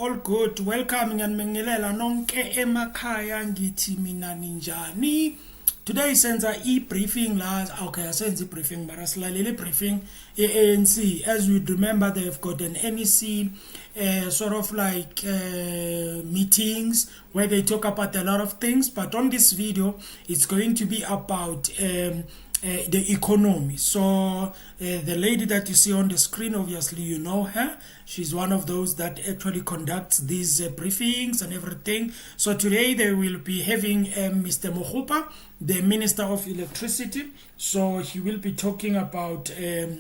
all good. Welcome ngiyanibingelela nonke emakhaya ngithi mina ninjani. Today senza briefing la okay senza briefing but asilalele briefing ANC. As we remember, they've got an NEC sort of like meetings where they talk about a lot of things, but on this video it's going to be about the economy. So the lady that you see on the screen, obviously you know her. She's one of those that actually conducts these briefings and everything. So today they will be having Mr. Mohupa, the Minister of Electricity. So he will be talking about the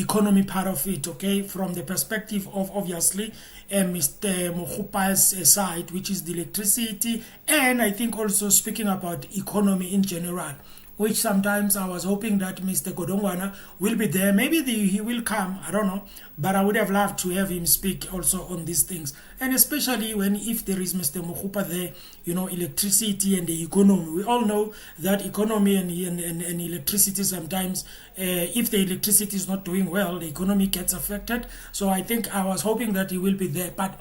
economy part of it, okay, from the perspective of obviously Mr. Mohupa's side, which is the electricity, and I think also speaking about economy in general, which sometimes I was hoping that Mr. Godongwana will be there. Maybe he will come, I don't know. But I would have loved to have him speak also on these things. And especially if there is Mr. Mohupa there, you know, electricity and the economy. We all know that economy and electricity sometimes, if the electricity is not doing well, the economy gets affected. So I think I was hoping that he will be there. But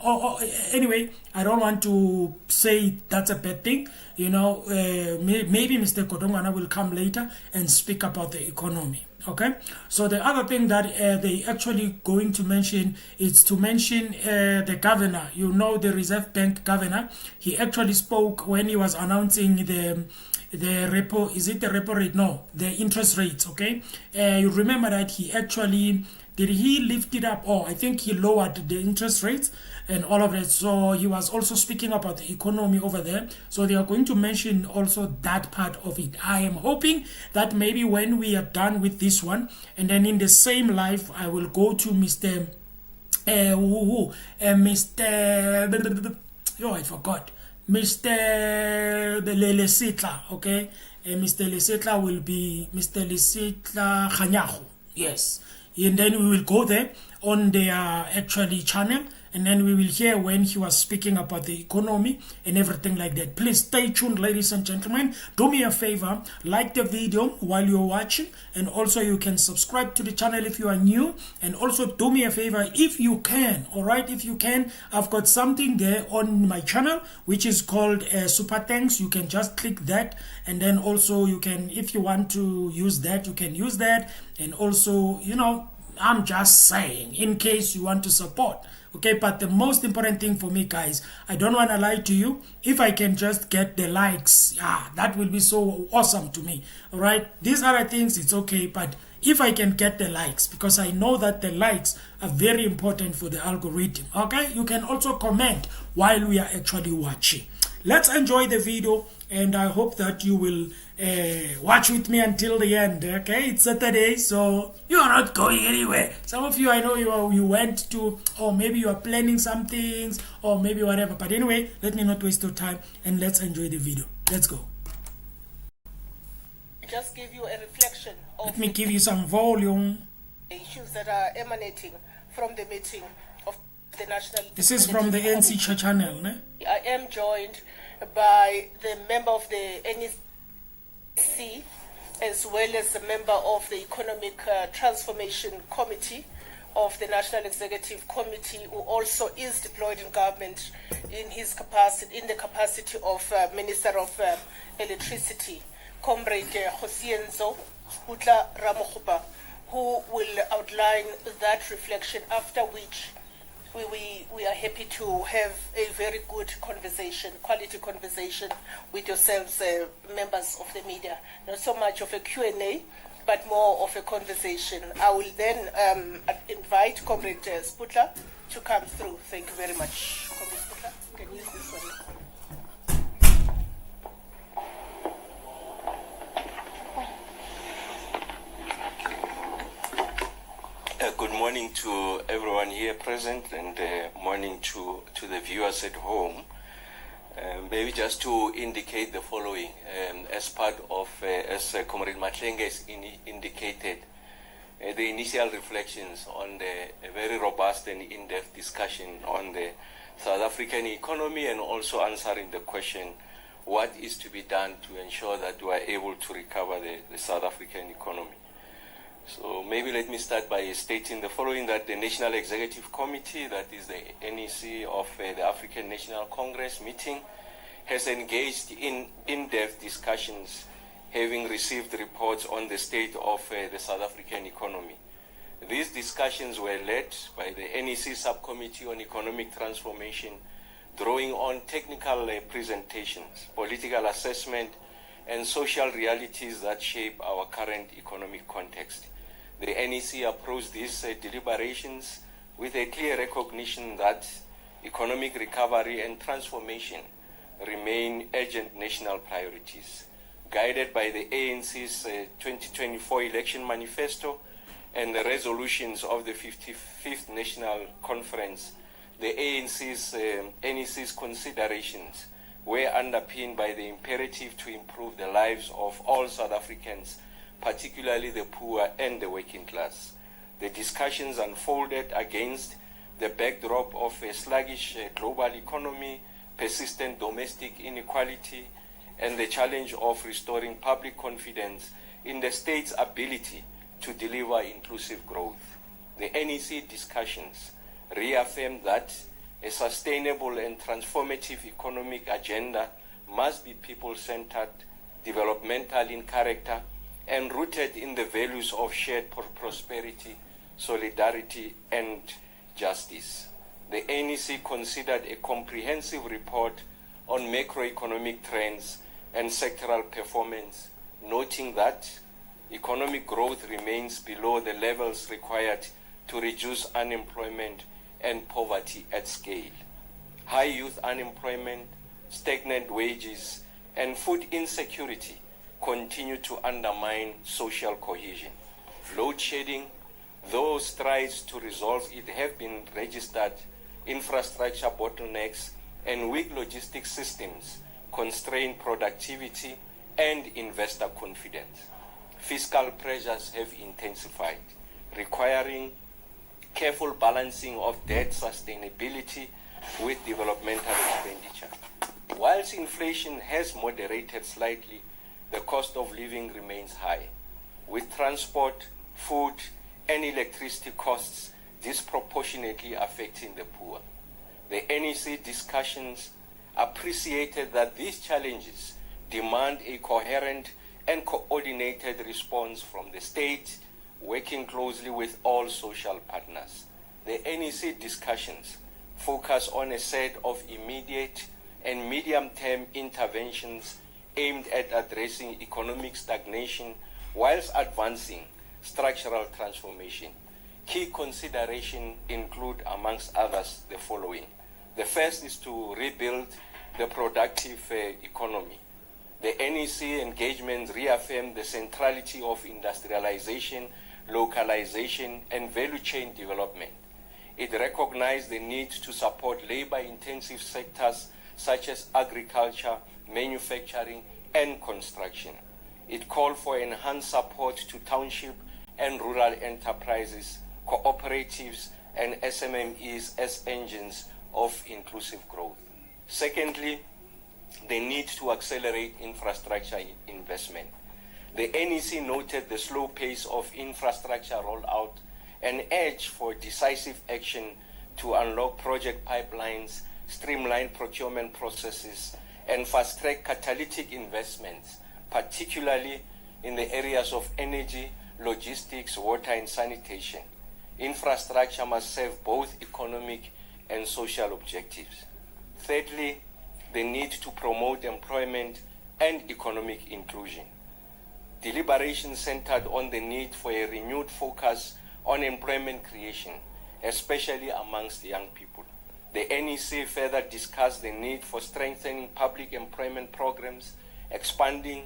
anyway, I don't want to say that's a bad thing. You know, maybe Mr. Godongwana will come later and speak about the economy. Okay, so the other thing that they actually going to mention is to mention the governor. You know, the Reserve Bank governor. He actually spoke when he was announcing the repo. Is it the repo rate? No, the interest rates. Okay, you remember that he actually did he lift it up? Oh, I think he lowered the interest rates and all of that. So he was also speaking about the economy over there. So they are going to mention also that part of it. I am hoping that maybe when we are done with this one, and then in the same live, I will go to Mr. I forgot. Mr. Lesitla, okay? Mr. Lesitla will be Mr. Lesitla Khanyago, yes. And then we will go there on their actually channel, and then we will hear when he was speaking about the economy and everything like that. Please stay tuned, ladies and gentlemen. Do me a favor, like the video while you're watching, and also you can subscribe to the channel if you are new, and also do me a favor if you can, all right, if you can, I've got something there on my channel which is called super thanks. You can just click that, and then also you can, if you want to use that, you can use that. And also, you know, I'm just saying in case you want to support. Okay, but the most important thing for me, guys, I don't want to lie to you. If I can just get the likes, yeah, that will be so awesome to me. All right, these other things, it's okay, but if I can get the likes, because I know that the likes are very important for the algorithm. Okay, you can also comment while we are actually watching. Let's enjoy the video, and I hope that you will watch with me until the end. Okay, it's Saturday, so you are not going anywhere. Some of you, I know you went to, or maybe you are planning some things, or maybe whatever. But anyway, let me not waste your time, and let's enjoy the video. Let's go. Just give you a reflection of let me give you some volume. Issues that are emanating from the meeting of the national. This is from the ANC channel, ne? I am joined by the member of the NEC, as well as a member of the Economic Transformation Committee of the National Executive Committee, who also is deployed in government in his capacity, in the capacity of Minister of Electricity, Comrade Josienzo Sputla Ramokhupa, who will outline that reflection, after which we are happy to have a very good conversation, quality conversation with yourselves, members of the media. Not so much of a Q&A, but more of a conversation. I will then invite Comrade Sputla to come through. Thank you very much. Comrade Sputla, you can use this one. Good morning to everyone here present, and morning to the viewers at home. Maybe just to indicate the following, as part of, as Comrade Matlenge has indicated, the initial reflections on the very robust and in-depth discussion on the South African economy, and also answering the question, what is to be done to ensure that we are able to recover the South African economy. So maybe let me start by stating the following, that the National Executive Committee, that is the NEC of the African National Congress meeting, has engaged in in-depth discussions, having received reports on the state of the South African economy. These discussions were led by the NEC Subcommittee on Economic Transformation, drawing on technical presentations, political assessment, and social realities that shape our current economic context. The NEC approached these deliberations with a clear recognition that economic recovery and transformation remain urgent national priorities. Guided by the ANC's 2024 election manifesto and the resolutions of the 55th National Conference, the NEC's considerations were underpinned by the imperative to improve the lives of all South Africans, particularly the poor and the working class. The discussions unfolded against the backdrop of a sluggish global economy, persistent domestic inequality, and the challenge of restoring public confidence in the state's ability to deliver inclusive growth. The NEC discussions reaffirmed that a sustainable and transformative economic agenda must be people-centered, developmental in character, and rooted in the values of shared prosperity, solidarity, and justice. The NEC considered a comprehensive report on macroeconomic trends and sectoral performance, noting that economic growth remains below the levels required to reduce unemployment and poverty at scale. High youth unemployment, stagnant wages, and food insecurity continue to undermine social cohesion. Load shedding, though strides to resolve it have been registered, infrastructure bottlenecks and weak logistics systems constrain productivity and investor confidence. Fiscal pressures have intensified, requiring careful balancing of debt sustainability with developmental expenditure. Whilst inflation has moderated slightly, the cost of living remains high, with transport, food, and electricity costs disproportionately affecting the poor. The NEC discussions appreciated that these challenges demand a coherent and coordinated response from the state, working closely with all social partners. The NEC discussions focus on a set of immediate and medium-term interventions aimed at addressing economic stagnation whilst advancing structural transformation. Key considerations include, amongst others, the following. The first is to rebuild the productive economy. The NEC engagement reaffirmed the centrality of industrialization, localization, and value chain development. It recognized the need to support labor-intensive sectors such as agriculture, manufacturing, and construction. It called for enhanced support to township and rural enterprises, cooperatives, and SMMEs as engines of inclusive growth. Secondly, the need to accelerate infrastructure investment. The NEC noted the slow pace of infrastructure rollout and urged for decisive action to unlock project pipelines, streamline procurement processes, and fast-track catalytic investments, particularly in the areas of energy, logistics, water, and sanitation. Infrastructure must serve both economic and social objectives. Thirdly, the need to promote employment and economic inclusion. Deliberations centered on the need for a renewed focus on employment creation, especially amongst young people. The NEC further discussed the need for strengthening public employment programs, expanding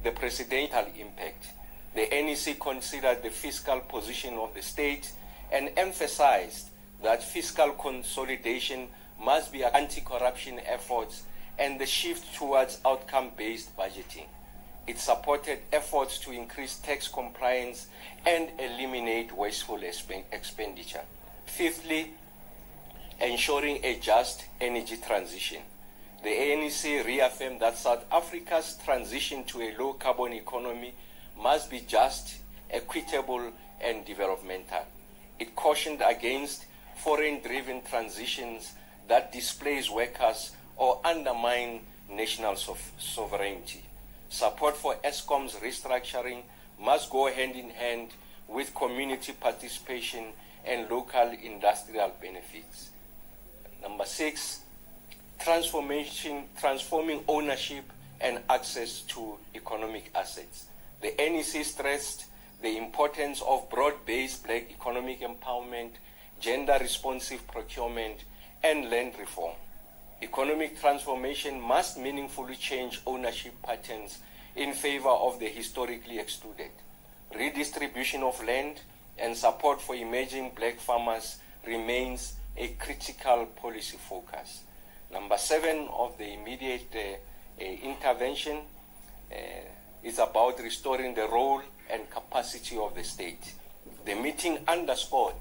the presidential impact. The NEC considered the fiscal position of the state and emphasized that fiscal consolidation must be anti-corruption efforts and the shift towards outcome-based budgeting. It supported efforts to increase tax compliance and eliminate wasteful expenditure. Fifthly, ensuring a just energy transition. The ANC reaffirmed that South Africa's transition to a low-carbon economy must be just equitable, and developmental. It cautioned against foreign-driven transitions that displace workers or undermine national sovereignty. Support for ESCOM's restructuring must go hand in hand with community participation and local industrial benefits. Number 6, transforming ownership and access to economic assets. The NEC stressed the importance of broad-based black economic empowerment, gender-responsive procurement, and land reform. Economic transformation must meaningfully change ownership patterns in favor of the historically excluded. Redistribution of land and support for emerging black farmers remains a critical policy focus. Number 7 of the immediate intervention is about restoring the role and capacity of the state. The meeting underscored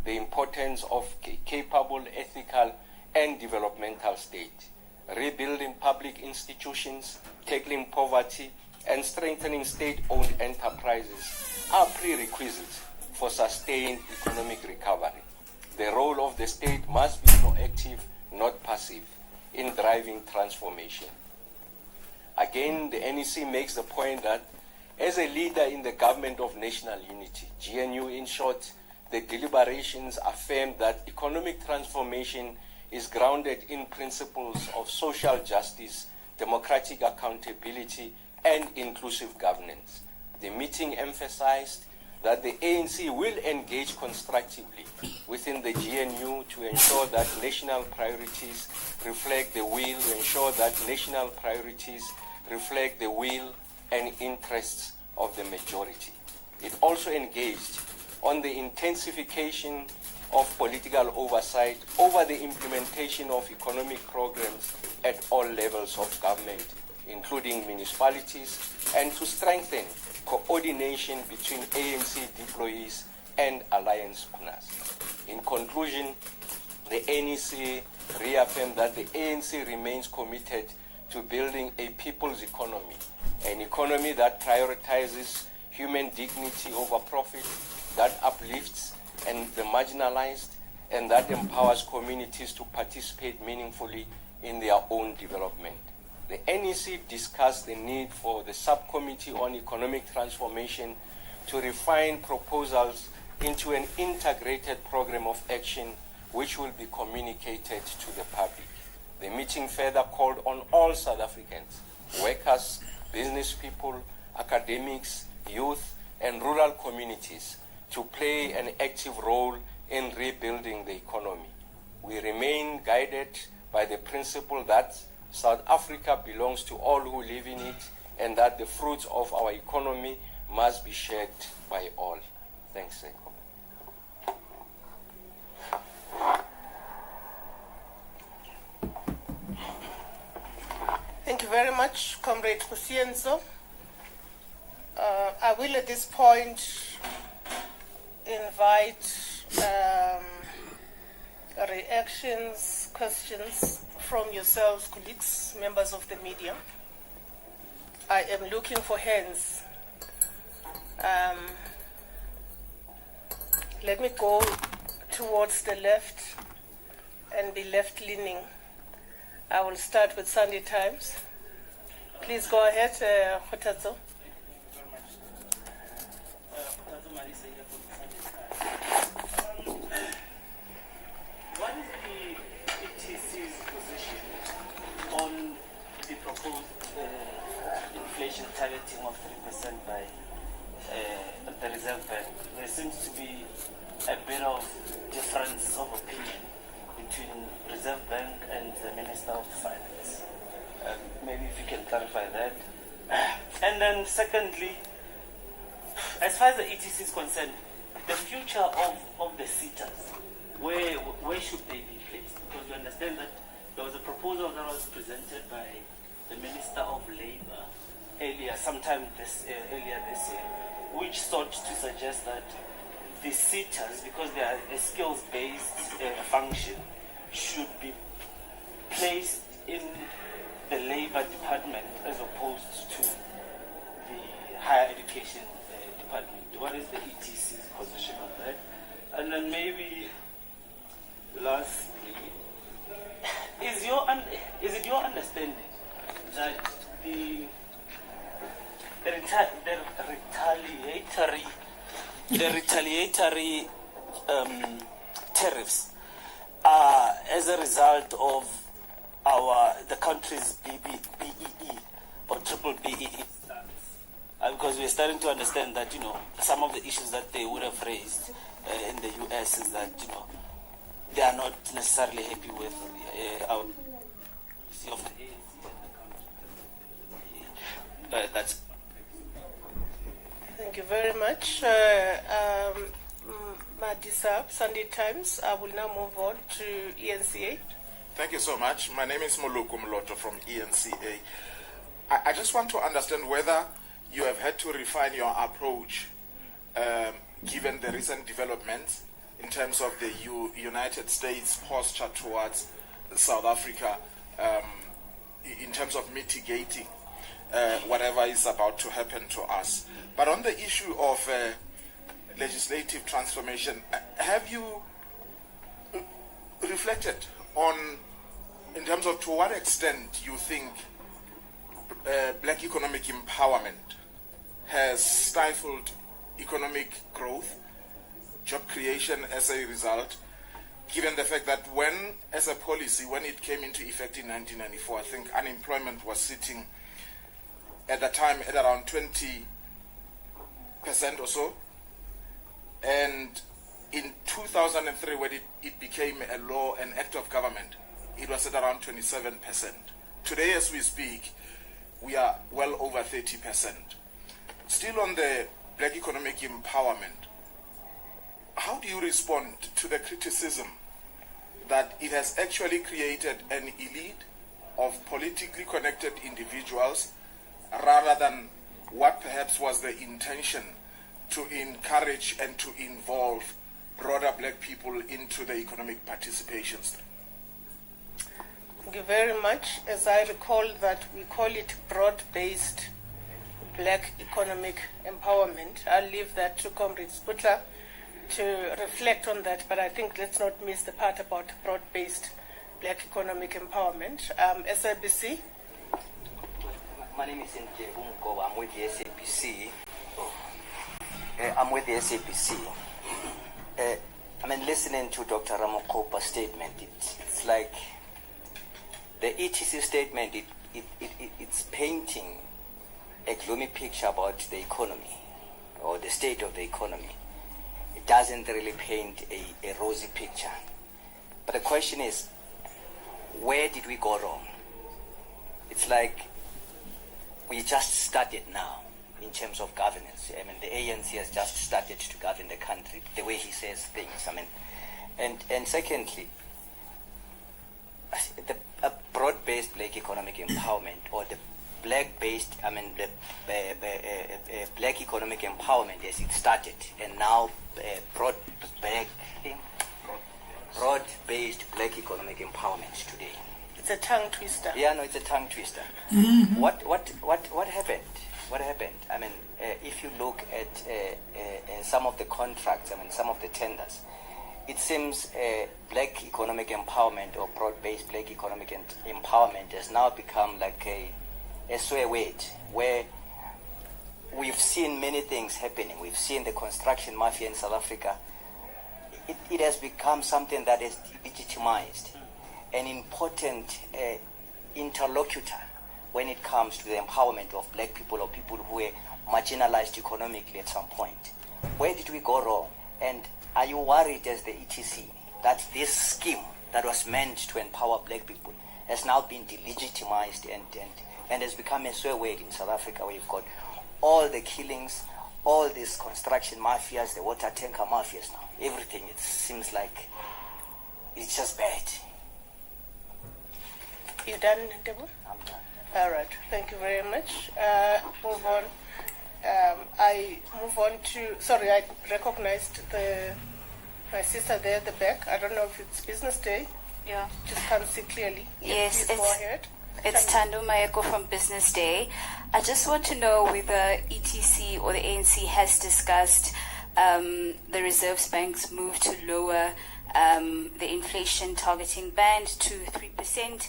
the importance of a capable, ethical, and developmental state. Rebuilding public institutions, tackling poverty, and strengthening state-owned enterprises are prerequisites for sustained economic recovery. The role of the state must be proactive, not passive, in driving transformation. Again, the NEC makes the point that as a leader in the government of national unity, GNU in short, the deliberations affirm that economic transformation is grounded in principles of social justice, democratic accountability, and inclusive governance. The meeting emphasized that the ANC will engage constructively within the GNU to ensure that national priorities reflect the will and interests of the majority. It also engaged on the intensification of political oversight over the implementation of economic programs at all levels of government, including municipalities, and to strengthen coordination between ANC deployees and alliance partners. In conclusion, the NEC reaffirmed that the ANC remains committed to building a people's economy, an economy that prioritizes human dignity over profit, that uplifts and the marginalized, and that empowers communities to participate meaningfully in their own development. The NEC discussed the need for the Subcommittee on Economic Transformation to refine proposals into an integrated program of action which will be communicated to the public. The meeting further called on all South Africans, workers, business people, academics, youth, and rural communities to play an active role in rebuilding the economy. We remain guided by the principle that South Africa belongs to all who live in it, and that the fruits of our economy must be shared by all. Thanks, Seiko. Thank you very much, Comrade Kusienzo. I will at this point invite reactions, questions from yourselves, colleagues, members of the media. I am looking for hands. Let me go towards the left and be left-leaning. I will start with Sunday Times. Please go ahead, Khotatso. What is the ETC's position on the proposed inflation targeting of 3% by the Reserve Bank? There seems to be a bit of difference of opinion between Reserve Bank and the Minister of Finance. Maybe if you can clarify that. And then secondly, as far as the ETC is concerned, the future of the sitters, where should they be placed? Because we understand that there was a proposal that was presented by the Minister of Labour earlier this year, which sought to suggest that the sitters, because they are a skills-based function, should be placed in the Labour Department as opposed to the Higher Education Department. what is the ETC's position on that? And then maybe lastly, is it your understanding that the retaliatory tariffs are as a result of the country's BEE or triple BEE stance? Because we're starting to understand that, you know, some of the issues that they would have raised in the US is that, you know, they are not necessarily happy with our policy of the ANC and the country. That's. Thank you very much. Madisab, Sunday Times. I will now move on to ENCA. Thank you so much. My name is Muluku Mloto from ENCA. I just want to understand whether you have had to refine your approach given the recent developments in terms of the United States posture towards South Africa in terms of mitigating whatever is about to happen to us. But on the issue of legislative transformation, have you reflected on, in terms of to what extent you think black economic empowerment has stifled economic growth, job creation as a result, given the fact that when, as a policy, when it came into effect in 1994, I think unemployment was sitting at the time at around 20% or so, and in 2003, when it became a law, an act of government, it was at around 27%. Today, as we speak, we are well over 30%. Still on the black economic empowerment, how do you respond to the criticism that it has actually created an elite of politically connected individuals rather than what perhaps was the intention to encourage and to involve broader black people into the economic participation stream? Thank you very much. As I recall that we call it broad-based black economic empowerment. I'll leave that to Comrade Sputla to reflect on that, but I think let's not miss the part about broad-based black economic empowerment. SABC. My name is Njebu Mkoba. I'm with the SABC. I mean, listening to Dr. Ramokopa's statement, it's like the ETC statement, it's painting a gloomy picture about the economy or the state of the economy. It doesn't really paint a rosy picture. But the question is, where did we go wrong? It's like we just started now in terms of governance. I mean, the ANC has just started to govern the country, the way he says things. I mean, and secondly, the broad-based black economic empowerment, or the black-based, I mean, the black economic empowerment as it started, and now broad-based black economic empowerment today. It's a tongue twister. Yeah, no, it's a tongue twister. Mm-hmm. What happened? What happened? I mean, if you look at some of the contracts, I mean, some of the tenders, it seems black economic empowerment or broad-based black economic empowerment has now become like a swear word, where we've seen many things happening. We've seen the construction mafia in South Africa. It has become something that is legitimized, an important interlocutor when it comes to the empowerment of black people or people who were marginalized economically at some point. Where did we go wrong? And are you worried as the ETC that this scheme that was meant to empower black people has now been delegitimized and has become a swear word in South Africa, where you've got all the killings, all these construction mafias, the water tanker mafias now, everything? It seems like it's just bad. You done, Deborah? I'm done. All right. Thank you very much. Move on. I move on to. Sorry, I recognized my sister there at the back. I don't know if it's business day. Yeah. Just can't see clearly. Yes, please go ahead. It's Tando Mayeko from Business Day. I just want to know whether ETC or the ANC has discussed the Reserve Bank's move to lower the inflation targeting band to 3%.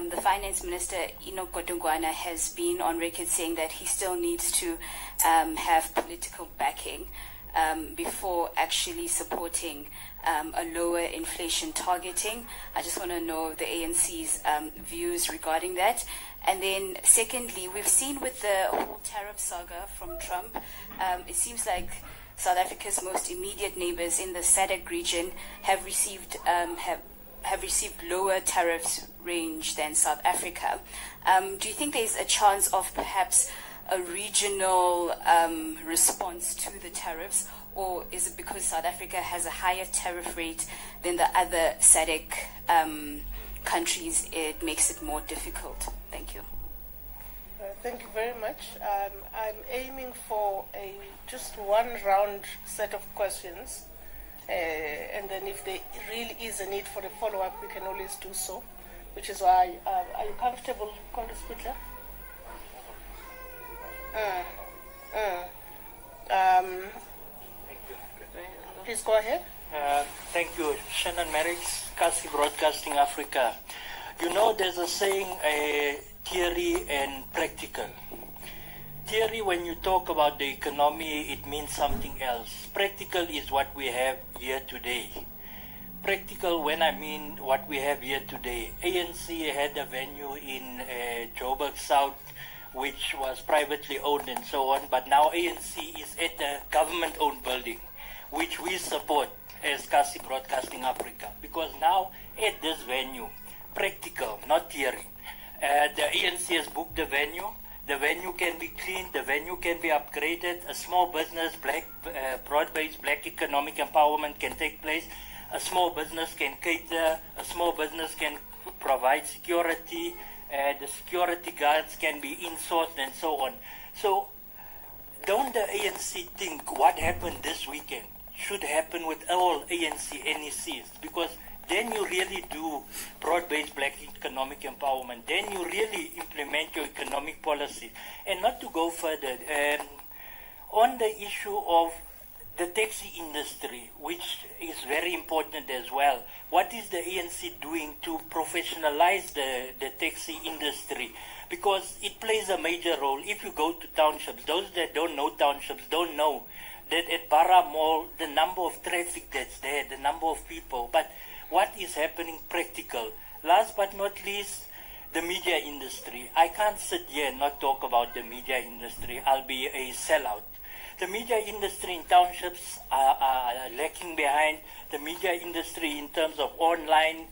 The Finance Minister, Enoch Godongwana, has been on record saying that he still needs to have political backing before actually supporting a lower inflation targeting. I just want to know the ANC's views regarding that. And then secondly, we've seen with the whole tariff saga from Trump, it seems like South Africa's most immediate neighbors in the SADC region have received lower tariffs range than South Africa. Do you think there's a chance of perhaps a regional response to the tariffs, or is it because South Africa has a higher tariff rate than the other SADC countries, it makes it more difficult? Thank you. Thank you very much. I'm aiming for just one round set of questions, and then if there really is a need for a follow-up, we can always do so, which is why, are you comfortable, Congress Butler? Please go ahead. Thank you. Shannon Merricks, Kasi Broadcasting Africa. You know, there's a saying, theory and practical. Theory, when you talk about the economy, it means something else. Practical is what we have here today. Practical, when I mean what we have here today. ANC had a venue in Joburg South, which was privately owned and so on, but now ANC is at a government-owned building, which we support as Kasi Broadcasting Africa, because now at this venue, practical, not theory. The ANC has booked the venue. The venue can be cleaned. The venue can be upgraded. A small business, broad-based black economic empowerment can take place. A small business can cater. A small business can provide security. The security guards can be insourced and so on. So don't the ANC think what happened this weekend should happen with all ANC NECs, because then you really do broad-based black economic empowerment. Then you really implement your economic policy. And not to go further, on the issue of the taxi industry, which is very important as well, what is the ANC doing to professionalize the taxi industry? Because it plays a major role. If you go to townships, those that don't know townships don't know that at Barra Mall, the number of traffic that's there, the number of people, but what is happening practical. Last but not least, the media industry. I can't sit here and not talk about the media industry. I'll be a sellout. The media industry in townships are lacking behind. The media industry in terms of online,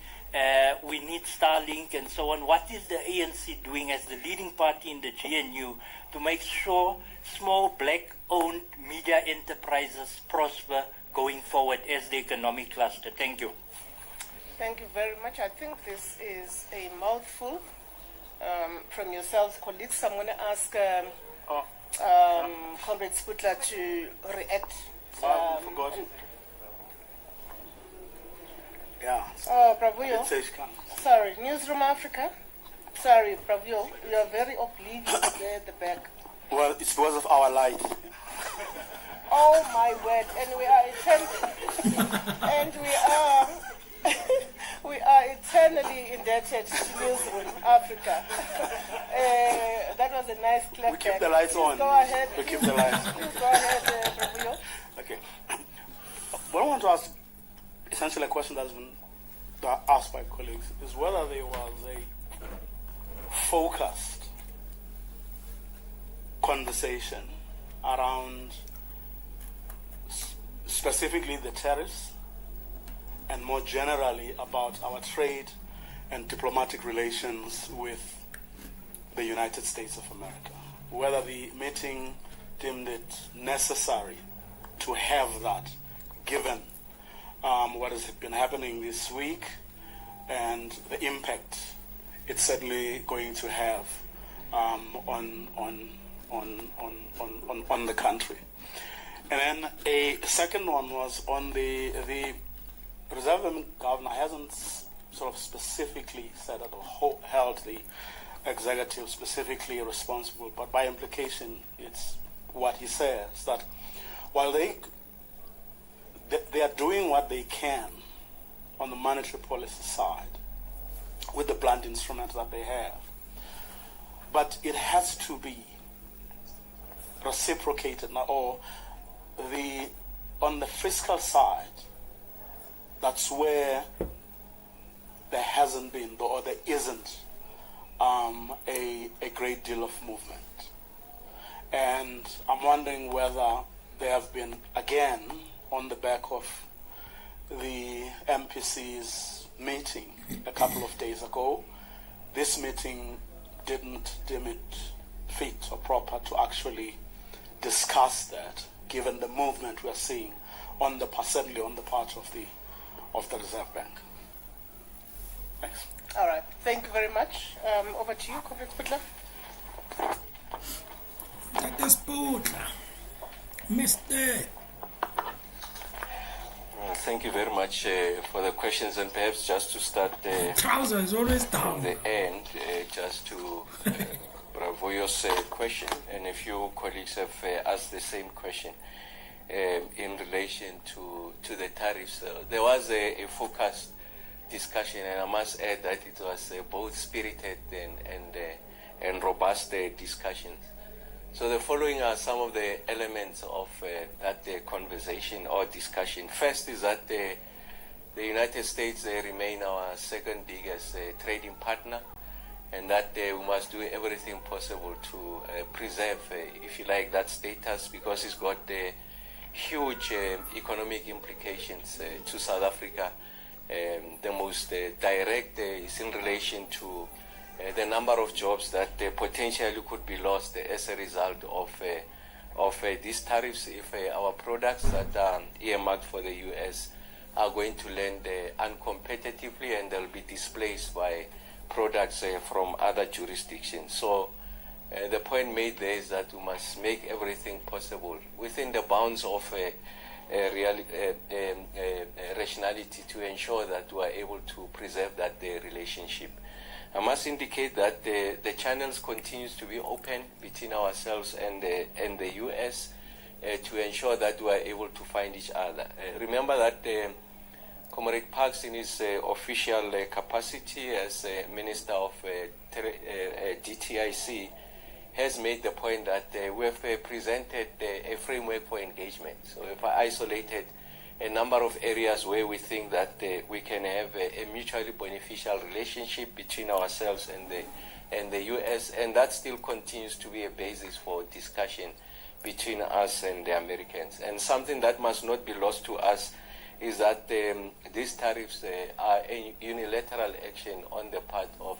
we need Starlink and so on. What is the ANC doing as the leading party in the GNU to make sure small black-owned media enterprises prosper going forward as the economic cluster? Thank you. Thank you very much. I think this is a mouthful from yourselves, colleagues. I'm going to ask Comrade Sputler to react. Forgot. Yeah. Oh, Pravuyo. Sorry, Newsroom Africa. Sorry, Pravuyo. You are very oblique there at the back. Well, it's because of our light. Oh my word! And we are eternally indebted to Newsroom Africa. That was a nice clap. We keep the lights on. Go ahead. We keep the lights. Please go ahead, Pravuyo. Okay. What I want to ask, essentially a question that's been asked by colleagues, is whether there was a focused conversation around specifically the tariffs and more generally about our trade and diplomatic relations with the United States of America. Whether the meeting deemed it necessary to have that, given what has been happening this week and the impact it's certainly going to have on the country. And then a second one was on the Reserve Governor hasn't sort of specifically said it or held the executive specifically responsible, but by implication, it's what he says, that while they are doing what they can on the monetary policy side with the blunt instruments that they have, but it has to be reciprocated now, or on the fiscal side, that's where there hasn't been, or there isn't a great deal of movement. And I'm wondering whether there have been, again, on the back of the MPC's meeting a couple of days ago, this meeting didn't deem it fit or proper to actually discuss that, given the movement we're seeing certainly on the part of the Reserve Bank. Thanks. All right. Thank you very much. Over to you, Comrade Spitler. Dr. Sputler, Mr. Thank you very much for the questions, and perhaps just to start Trouser is always down. from the end, just to Bravoyo's question, and a few colleagues have asked the same question in relation to the tariffs. There was a focused discussion, and I must add that it was both spirited and robust discussions. So the following are some of the elements of that conversation or discussion. First is that the United States remain our second biggest trading partner, and that we must do everything possible to preserve, if you like, that status, because it's got huge economic implications to South Africa. The most direct is in relation to the number of jobs that potentially could be lost as a result of these tariffs if our products that are earmarked for the U.S. are going to land uncompetitively, and they'll be displaced by products from other jurisdictions. So the point made there is that we must make everything possible within the bounds of rationality to ensure that we are able to preserve that relationship. I must indicate that the channels continues to be open between ourselves and the U.S. To ensure that we are able to find each other. Remember that Comrade Parks, in his official capacity as Minister of DTIC, has made the point that we have presented a framework for engagement. So if I isolated a number of areas where we think that we can have a mutually beneficial relationship between ourselves and the U.S., and that still continues to be a basis for discussion between us and the Americans. And something that must not be lost to us is that these tariffs are a unilateral action on the part of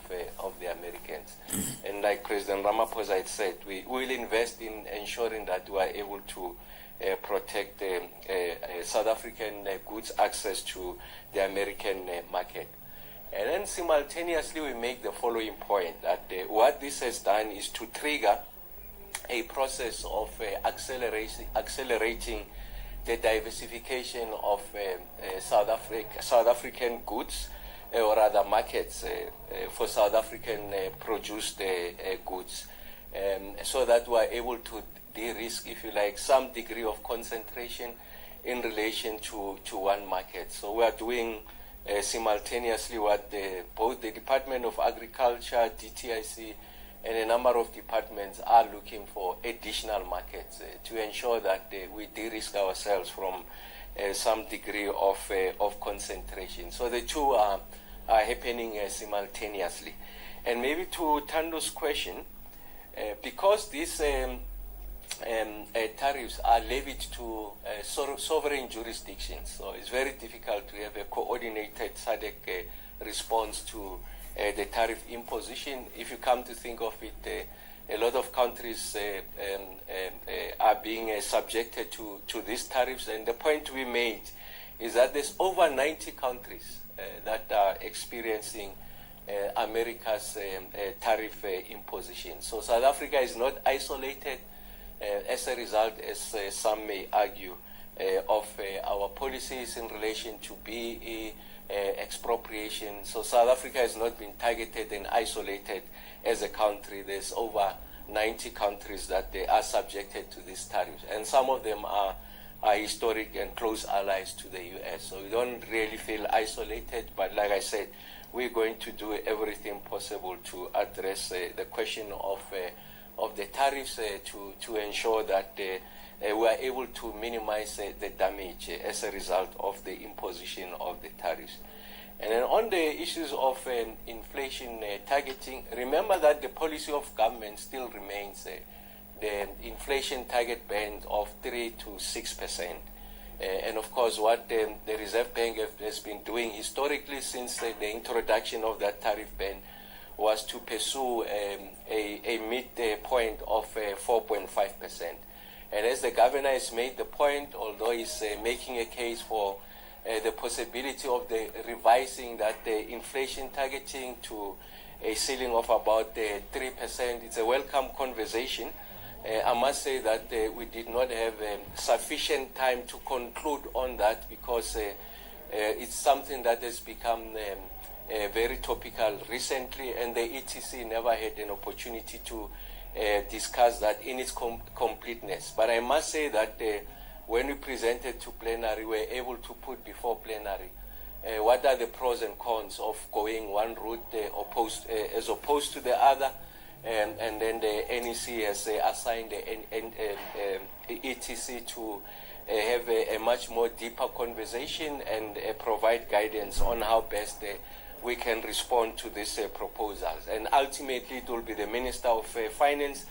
the Americans. And like President Ramaphosa had said, we will invest in ensuring that we are able to protect South African goods access to the American market. And then simultaneously we make the following point, that what this has done is to trigger a process of accelerating the diversification of South African goods, or other markets for South African produced goods, so that we are able to de-risk, if you like, some degree of concentration in relation to one market. So we are doing simultaneously what both the Department of Agriculture, DTIC, and a number of departments are looking for additional markets to ensure that we de-risk ourselves from some degree of concentration. So the two are happening simultaneously. And maybe to Tando's question, because these tariffs are levied to sovereign jurisdictions, so it's very difficult to have a coordinated SADC response to the tariff imposition. If you come to think of it, a lot of countries are being subjected to these tariffs, and the point to be made is that there's over 90 countries that are experiencing America's tariff imposition. So South Africa is not isolated as a result, as some may argue, of our policies in relation to BE, expropriation. So South Africa has not been targeted and isolated as a country. There's over 90 countries that they are subjected to these tariffs, and some of them are historic and close allies to the US. So we don't really feel isolated, but like I said, we're going to do everything possible to address the question of the tariffs to ensure that we are able to minimize the damage as a result of the imposition of the tariffs. And then on the issues of inflation targeting, remember that the policy of government still remains the inflation target band of 3 to 6%. And of course, what the Reserve Bank has been doing historically since the introduction of that tariff band was to pursue a midpoint of 4.5%. And as the governor has made the point, although he's making a case for the possibility of the revising that the inflation targeting to a ceiling of about 3%, it's a welcome conversation. I must say that we did not have sufficient time to conclude on that because it's something that has become very topical recently, and the ETC never had an opportunity to discuss that in its completeness. But I must say that when we presented to plenary, we were able to put before plenary what are the pros and cons of going one route as opposed to the other. And then the NEC has assigned the ETC to have a much more deeper conversation and provide guidance on how best we can respond to these proposals. And ultimately, it will be the Minister of Finance,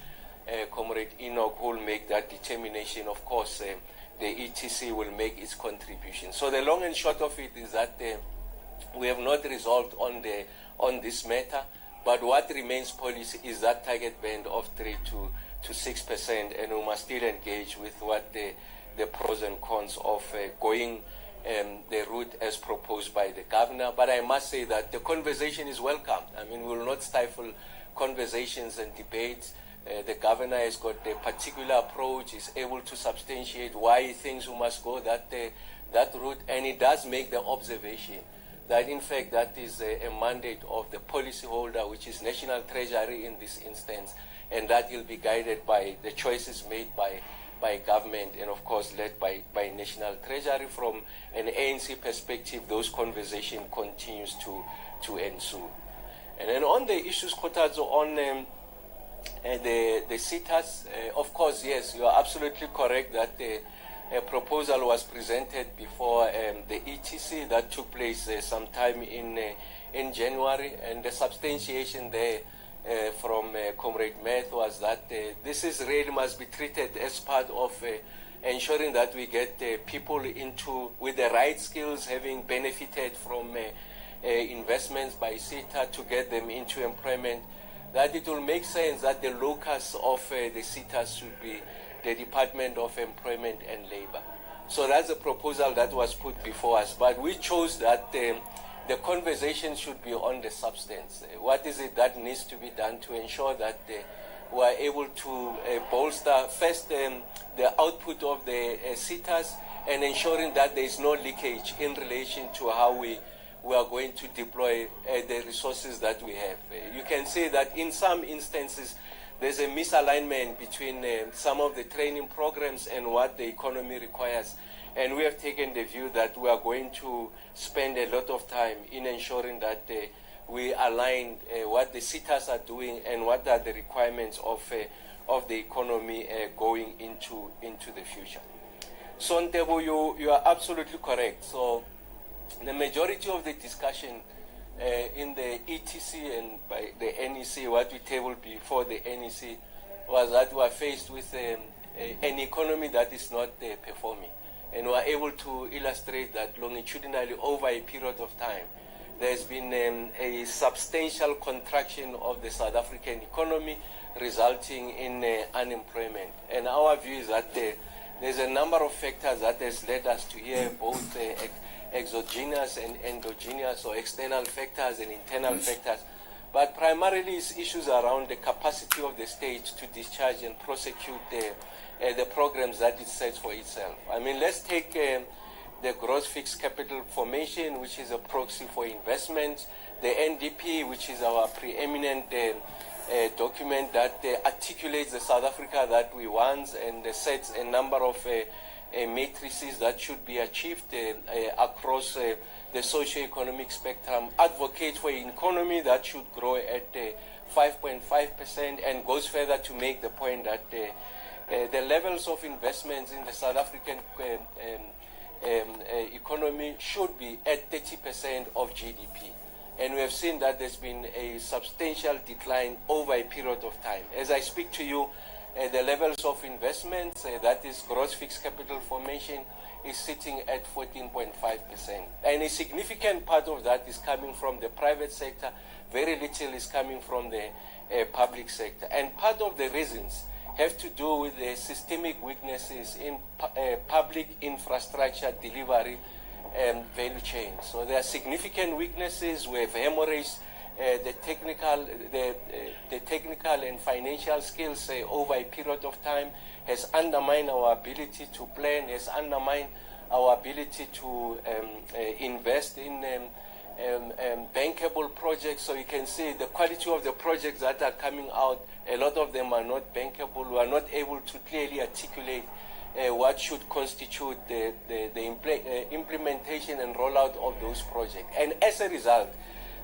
Comrade Enoch, who will make that determination. Of course, the ETC will make its contribution. So the long and short of it is that we have not resolved on this matter. But what remains policy is that target band of 3 to 6%, and we must still engage with what the pros and cons of going the route as proposed by the governor. But I must say that the conversation is welcome. I mean, we will not stifle conversations and debates. The governor has got a particular approach, is able to substantiate why he thinks we must go that route, and he does make the observation that in fact that is a mandate of the policyholder, which is National Treasury in this instance, and that will be guided by the choices made by government and of course led by National Treasury. From an ANC perspective, those conversations continues to ensue. And then on the issues, Kotadzo, on the CETAs, of course, yes, you are absolutely correct that a proposal was presented before the ETC that took place sometime in January, and the substantiation there from Comrade Meth was that this is really must be treated as part of ensuring that we get people with the right skills, having benefited from investments by CETA, to get them into employment. That it will make sense that the locus of the CETAs should be the Department of Employment and Labor. So that's a proposal that was put before us, but we chose that the conversation should be on the substance. What is it that needs to be done to ensure that we are able to bolster first the output of the CETAs, and ensuring that there is no leakage in relation to how we are going to deploy the resources that we have. You can say that in some instances there's a misalignment between some of the training programs and what the economy requires. And we have taken the view that we are going to spend a lot of time in ensuring that we align what the CETAs are doing and what are the requirements of the economy going into the future. So, Ntebo, you are absolutely correct. So the majority of the discussion in the ETC and by the NEC, what we tabled before the NEC, was that we are faced with an economy that is not performing. And we are able to illustrate that longitudinally over a period of time, there's been a substantial contraction of the South African economy, resulting in unemployment. And our view is that there's a number of factors that has led us to here, both exogenous and endogenous, or external factors and internal factors, but primarily it's issues around the capacity of the state to discharge and prosecute the programs that it sets for itself. I mean, let's take the gross fixed capital formation, which is a proxy for investment, the NDP, which is our preeminent document that articulates the South Africa that we want and sets a number of matrices that should be achieved across the socio-economic spectrum, advocates for an economy that should grow at 5.5%, and goes further to make the point that the levels of investments in the South African economy should be at 30% of GDP. And we have seen that there's been a substantial decline over a period of time. As I speak to you, the levels of investments, that is gross fixed capital formation, is sitting at 14.5%. And a significant part of that is coming from the private sector. Very little is coming from the public sector. And part of the reasons have to do with the systemic weaknesses in public infrastructure delivery value chain. So there are significant weaknesses. We have hemorrhaged the technical and financial skills over a period of time, has undermined our ability to plan, has undermined our ability to invest in bankable projects. So you can see the quality of the projects that are coming out, a lot of them are not bankable. We are not able to clearly articulate what should constitute the implementation and rollout of those projects. And as a result,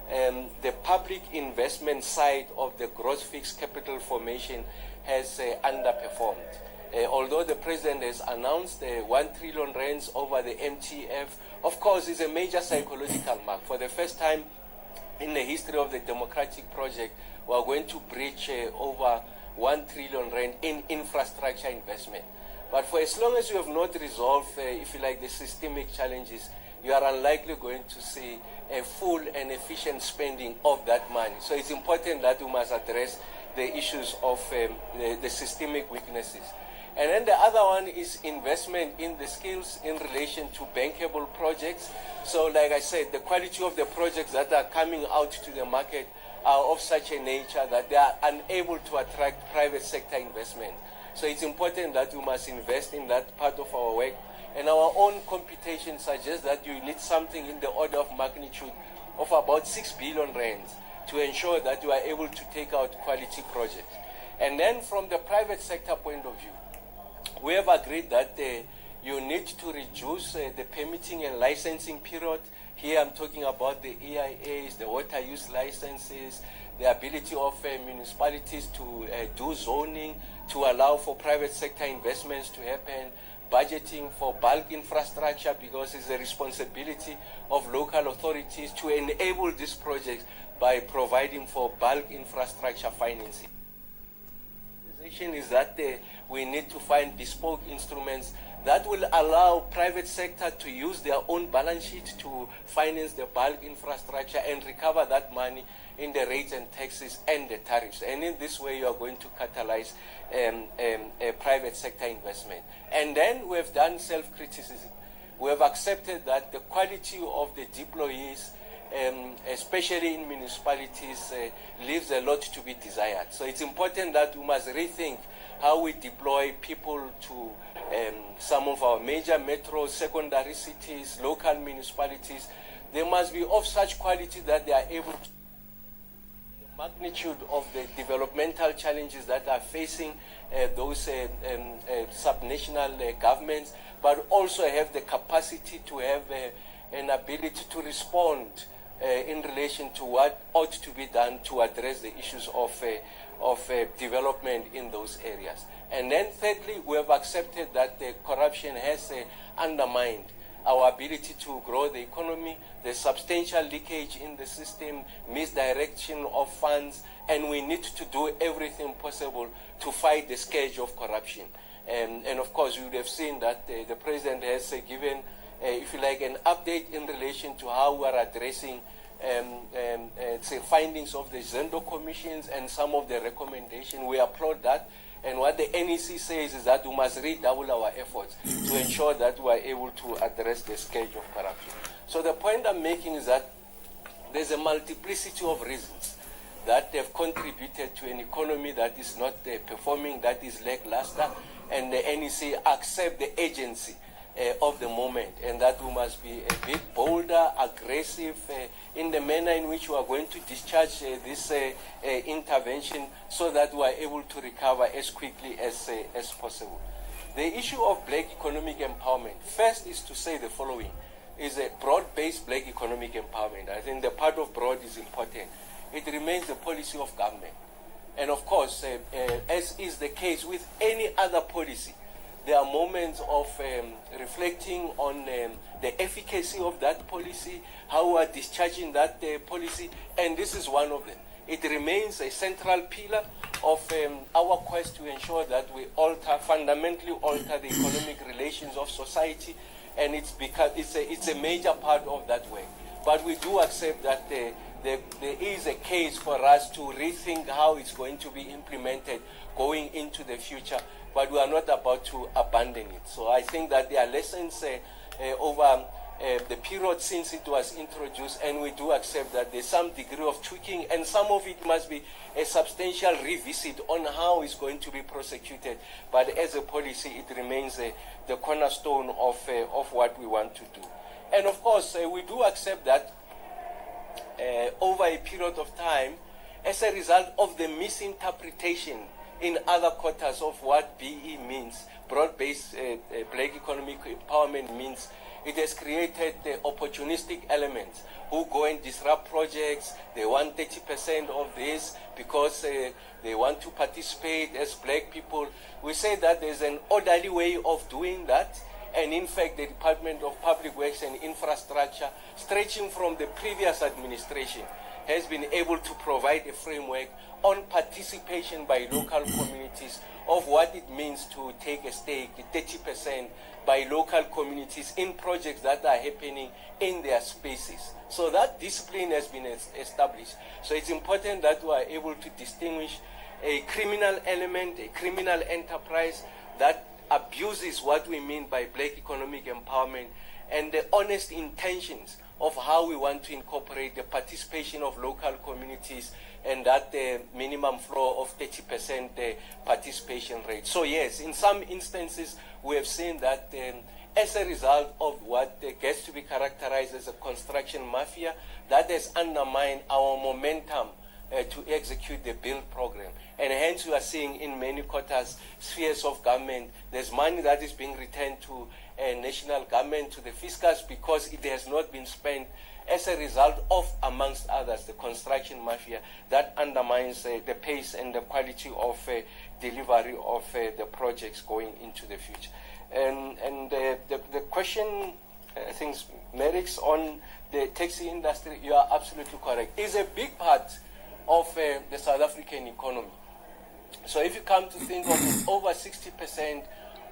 the public investment side of the gross fixed capital formation has underperformed. Although the president has announced 1 trillion rands over the MTF, of course, it's a major psychological mark. For the first time in the history of the democratic project, we are going to breach over 1 trillion rand in infrastructure investment. But for as long as you have not resolved, if you like, the systemic challenges, you are unlikely going to see a full and efficient spending of that money. So it's important that we must address the issues of the systemic weaknesses. And then the other one is investment in the skills in relation to bankable projects. So like I said, the quality of the projects that are coming out to the market are of such a nature that they are unable to attract private sector investment. So it's important that we must invest in that part of our work. And our own computation suggests that you need something in the order of magnitude of about 6 billion rands to ensure that you are able to take out quality projects. And then from the private sector point of view, we have agreed that you need to reduce the permitting and licensing period. Here I'm talking about the EIAs, the water use licenses, the ability of municipalities to do zoning, to allow for private sector investments to happen, budgeting for bulk infrastructure, because it's the responsibility of local authorities to enable these projects by providing for bulk infrastructure financing. Is that we need to find bespoke instruments that will allow private sector to use their own balance sheet to finance the bulk infrastructure and recover that money in the rates and taxes and the tariffs. And in this way, you are going to catalyze private sector investment. And then we have done self-criticism. We have accepted that the quality of the deployees, especially in municipalities, leaves a lot to be desired. So it's important that we must rethink how we deploy people to some of our major metros, secondary cities, local municipalities. They must be of such quality that they are able to the magnitude of the developmental challenges that are facing those subnational governments, but also have the capacity to have an ability to respond in relation to what ought to be done to address the issues of development in those areas. And then thirdly, we have accepted that corruption has undermined our ability to grow the economy, the substantial leakage in the system, misdirection of funds, and we need to do everything possible to fight the scourge of corruption. And of course, you would have seen that the president has given, if you like, an update in relation to how we are addressing findings of the Zendo commissions and some of the recommendations. We applaud that. And what the NEC says is that we must redouble our efforts to ensure that we are able to address the scourge of corruption. So the point I'm making is that there's a multiplicity of reasons that have contributed to an economy that is not performing, that is lackluster, and the NEC accept the agency of the moment, and that we must be a bit bolder, aggressive in the manner in which we are going to discharge this intervention, so that we are able to recover as quickly as possible. The issue of black economic empowerment, first is to say the following, is a broad-based black economic empowerment. I think the part of broad is important. It remains the policy of government. And of course, as is the case with any other policy, there are moments of reflecting on the efficacy of that policy, how we are discharging that policy, and this is one of them. It remains a central pillar of our quest to ensure that we fundamentally alter the economic relations of society, and it's a major part of that work. But we do accept that there is a case for us to rethink how it's going to be implemented going into the future, but we are not about to abandon it. So I think that there are lessons over the period since it was introduced, and we do accept that there's some degree of tweaking, and some of it must be a substantial revisit on how it's going to be prosecuted. But as a policy, it remains the cornerstone of what we want to do. And of course, we do accept that over a period of time, as a result of the misinterpretation in other quarters of what BE means, broad-based black economic empowerment means, it has created the opportunistic elements who go and disrupt projects. They want 30% of this because they want to participate as black people. We say that there's an orderly way of doing that. And in fact, the Department of Public Works and Infrastructure, stretching from the previous administration, has been able to provide a framework on participation by local communities of what it means to take a stake, 30% by local communities in projects that are happening in their spaces. So that discipline has been established. So it's important that we are able to distinguish a criminal element, a criminal enterprise that abuses what we mean by black economic empowerment, and the honest intentions of how we want to incorporate the participation of local communities and that minimum floor of 30% participation rate. So yes, in some instances, we have seen that as a result of what gets to be characterized as a construction mafia, that has undermined our momentum to execute the build program. And hence we are seeing in many quarters, spheres of government, there's money that is being returned to national government, to the fiscus, because it has not been spent as a result of, amongst others, the construction mafia. That undermines the pace and the quality of delivery of the projects going into the future. And the question, I think, Merrick's on the taxi industry, you are absolutely correct, is a big part of the South African economy. So if you come to think of it, over 60%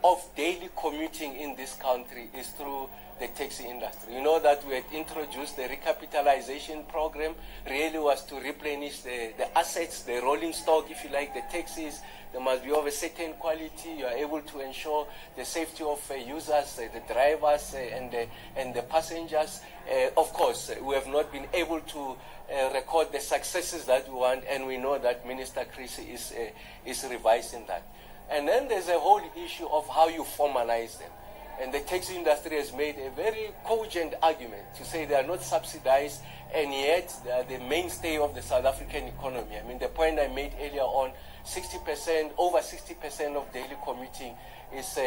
of daily commuting in this country is through the taxi industry. You know that we had introduced the recapitalization program, really was to replenish the assets, the rolling stock, if you like, the taxis. They must be of a certain quality. You are able to ensure the safety of users, the drivers, and the passengers. Of course, we have not been able to record the successes that we want, and we know that Minister Chrissy is revising that. And then there's a whole issue of how you formalize them. And the taxi industry has made a very cogent argument to say they are not subsidized, and yet they are the mainstay of the South African economy. I mean, the point I made earlier on, 60%, over 60% of daily commuting is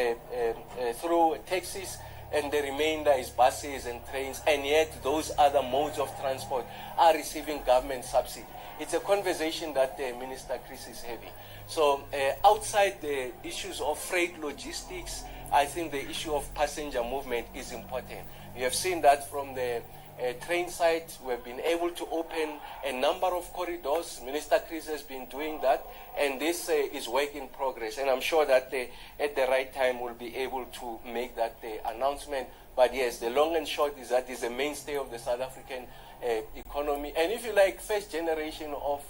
through taxis, and the remainder is buses and trains, and yet those other modes of transport are receiving government subsidy. It's a conversation that Minister Chris is having. So outside the issues of freight logistics, I think the issue of passenger movement is important. You have seen that from the train side. We have been able to open a number of corridors. Minister Chris has been doing that, and this is work in progress. And I'm sure that at the right time we'll be able to make that announcement. But yes, the long and short is that is the mainstay of the South African economy. And if you like, first generation of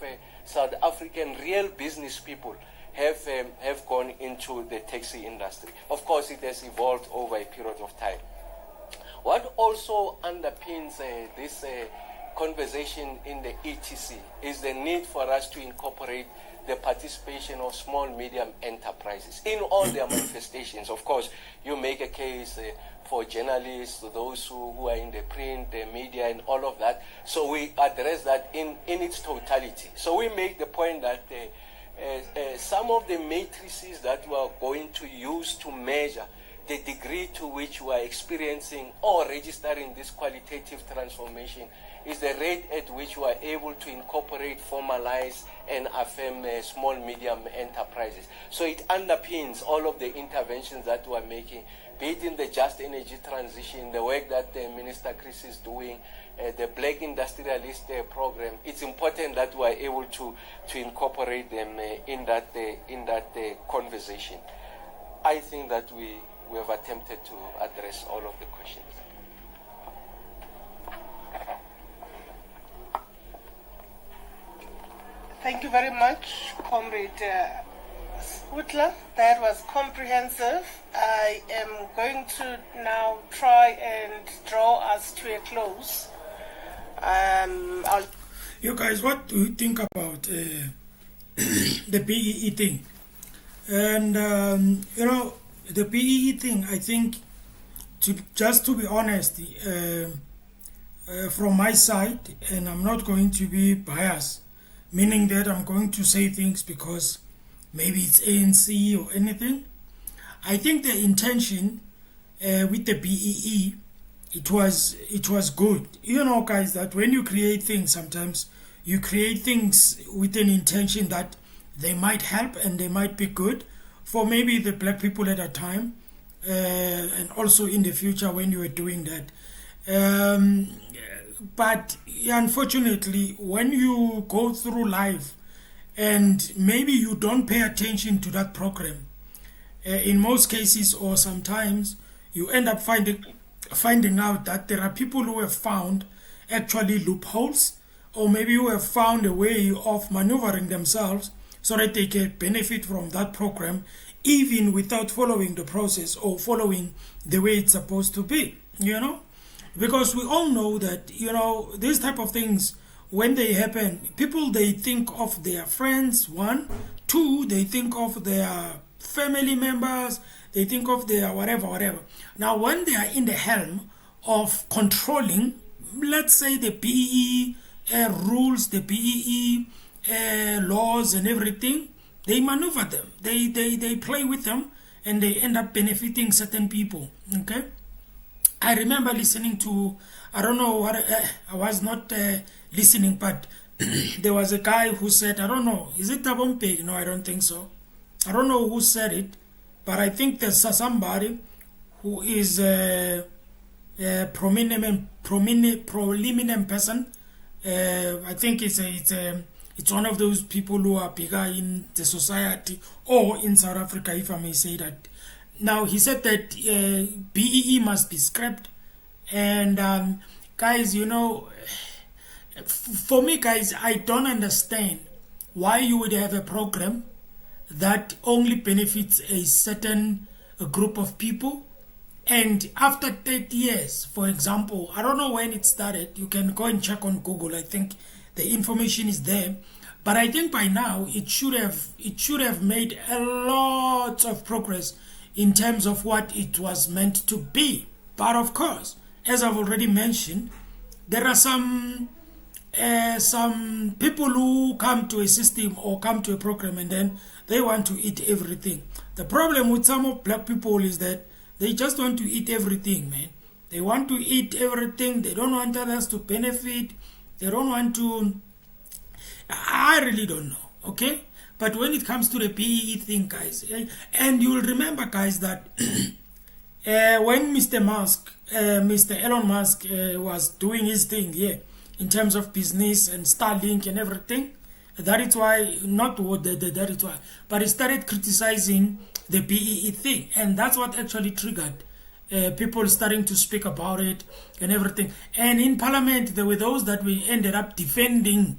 South African real business people have gone into the taxi industry. Of course, it has evolved over a period of time. What also underpins this conversation in the ETC is the need for us to incorporate the participation of small, medium enterprises in all their manifestations. Of course, you make a case for journalists, those who are in the print, the media, and all of that. So we address that in its totality. So we make the point that some of the matrices that we are going to use to measure the degree to which we are experiencing or registering this qualitative transformation is the rate at which we are able to incorporate, formalize, and affirm small, medium enterprises. So it underpins all of the interventions that we are making, be it in the just energy transition, the work that Minister Chris is doing, the Black Industrialist program. It's important that we are able to incorporate them in that conversation. I think that we have attempted to address all of the questions. Thank you very much, Comrade Sutla. That was comprehensive. I am going to now try and draw us to a close. You guys, what do you think about the BEE thing? And you know, the BEE thing, I think, just to be honest, from my side, and I'm not going to be biased, meaning that I'm going to say things because maybe it's ANC or anything. I think the intention with the BEE, it was good. You know, guys, that when you create things, sometimes you create things with an intention that they might help and they might be good for maybe the black people at a time, and also in the future when you were doing that. But unfortunately, when you go through life and maybe you don't pay attention to that program, in most cases or sometimes you end up finding out that there are people who have found actually loopholes, or maybe who have found a way of maneuvering themselves so that they can benefit from that program even without following the process or following the way it's supposed to be, you know. Because we all know that, you know, these type of things, when they happen, people, they think of their friends, one. Two, they think of their family members. They think of their whatever. Now, when they are in the helm of controlling, let's say the BEE rules, the BEE laws and everything, they maneuver them. They play with them, and they end up benefiting certain people, okay? I remember listening to, I don't know what, I was not listening, but there was a guy who said, I don't know, is it Tabompe? No, I don't think so. I don't know who said it, but I think there's somebody who is a prominent person. I think it's one of those people who are bigger in the society or in South Africa, if I may say that. Now, he said that BEE must be scrapped. And guys, you know, for me, guys, I don't understand why you would have a program that only benefits a certain group of people. And after 30 years, for example, I don't know when it started. You can go and check on Google. I think the information is there. But I think by now it should have made a lot of progress in terms of what it was meant to be. But of course, as I've already mentioned, there are some people who come to a system or come to a program and then they want to eat everything. The problem with some of black people is that they just want to eat everything, man. They want to eat everything. They don't want others to benefit. They don't want to... I really don't know, okay? But when it comes to the BEE thing, guys, and you'll remember, guys, that when Mr. Elon Musk was doing his thing here in terms of business and Starlink and everything, that is why, not what that is why, but he started criticizing the BEE thing, and that's what actually triggered people starting to speak about it and everything. And in Parliament, there were those that we ended up defending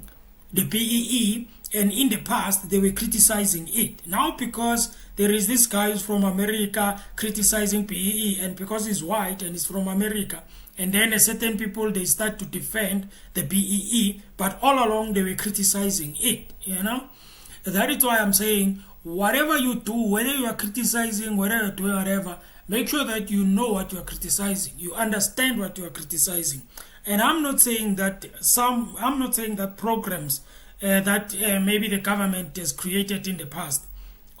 the BEE, and in the past they were criticizing it. Now, because there is this guy who's from America criticizing BEE, and because he's white and he's from America, and then certain people, they start to defend the BEE, but all along they were criticizing it, you know. That is why I'm saying, whatever you do, whether you are criticizing, whether you're doing whatever, make sure that you know what you are criticizing, you understand what you are criticizing. And I'm not saying that programs that maybe the government has created in the past,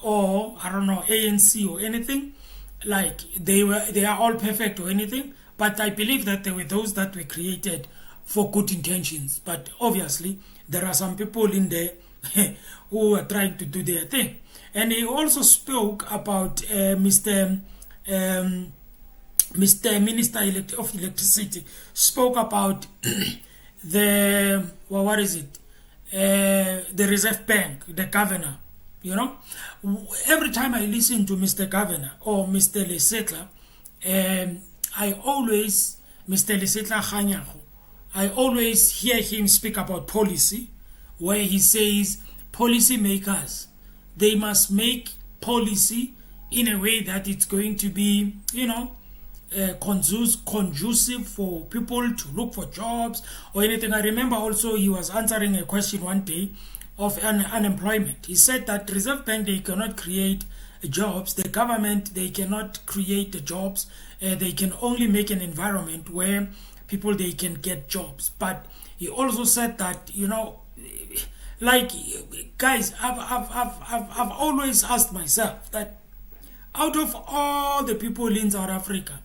or I don't know, ANC or anything, like they are all perfect or anything, but I believe that there were those that were created for good intentions. But obviously there are some people in there who are trying to do their thing. And he also spoke about Mr. Minister of Electricity spoke about the the Reserve Bank, the governor. You know, every time I listen to Mr. Governor or Mr. Lesetla, I always hear him speak about policy, where he says policymakers, they must make policy in a way that it's going to be, you know, conducive for people to look for jobs or anything. I remember also he was answering a question one day of unemployment. He said that Reserve Bank, they cannot create jobs. The government, they cannot create the jobs. They can only make an environment where people, they can get jobs. But he also said that, you know, like, guys, I've always asked myself that out of all the people in South Africa,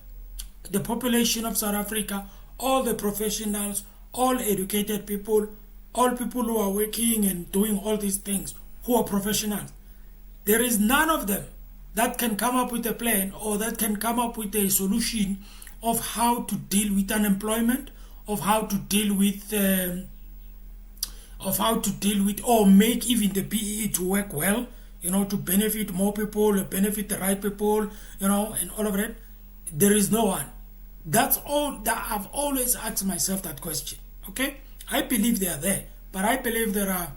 the population of South Africa, all the professionals, all educated people, all people who are working and doing all these things, who are professionals, there is none of them that can come up with a plan or that can come up with a solution of how to deal with unemployment, of how to deal with or make even the BEE to work well, you know, to benefit more people, benefit the right people, you know, and all of that. There is no one. That's all that I've always asked myself that question. Okay, I believe they are there, but I believe there are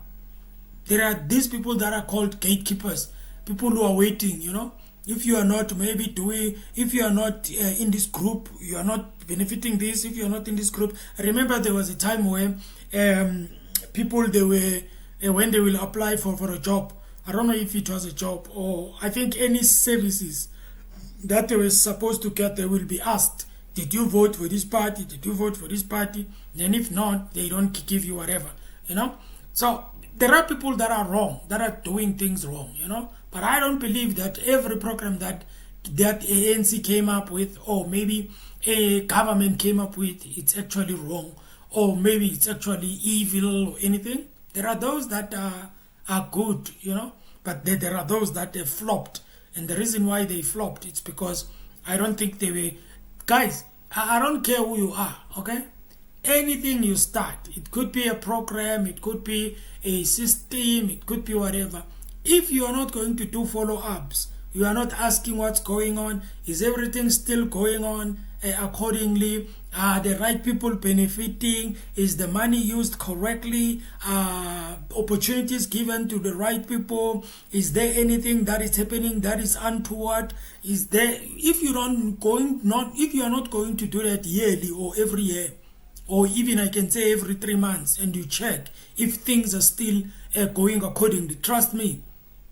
these people that are called gatekeepers, people who are waiting. You know, if you are not maybe doing, if you are not in this group, you are not benefiting this. If you are not in this group, I remember there was a time where people, they were when they will apply for a job. I don't know if it was a job or I think any services that they were supposed to get, they will be asked, did you vote for this party? Did you vote for this party? And if not, they don't give you whatever, you know. So there are people that are wrong, that are doing things wrong, you know. But I don't believe that every program that ANC came up with, or maybe a government came up with, it's actually wrong, or maybe it's actually evil or anything. There are those that are good, you know, but there are those that have flopped. And the reason why they flopped, it's because I don't think they were... Guys, I don't care who you are, okay? Anything you start, it could be a program, it could be a system, it could be whatever. If you are not going to do follow-ups, you are not asking what's going on, is everything still going on accordingly? Are the right people benefiting? Is the money used correctly? Opportunities given to the right people? Is there anything that is happening that is untoward? Is there, if you are not going to do that yearly or every year, or even I can say every 3 months, and you check if things are still going accordingly, trust me,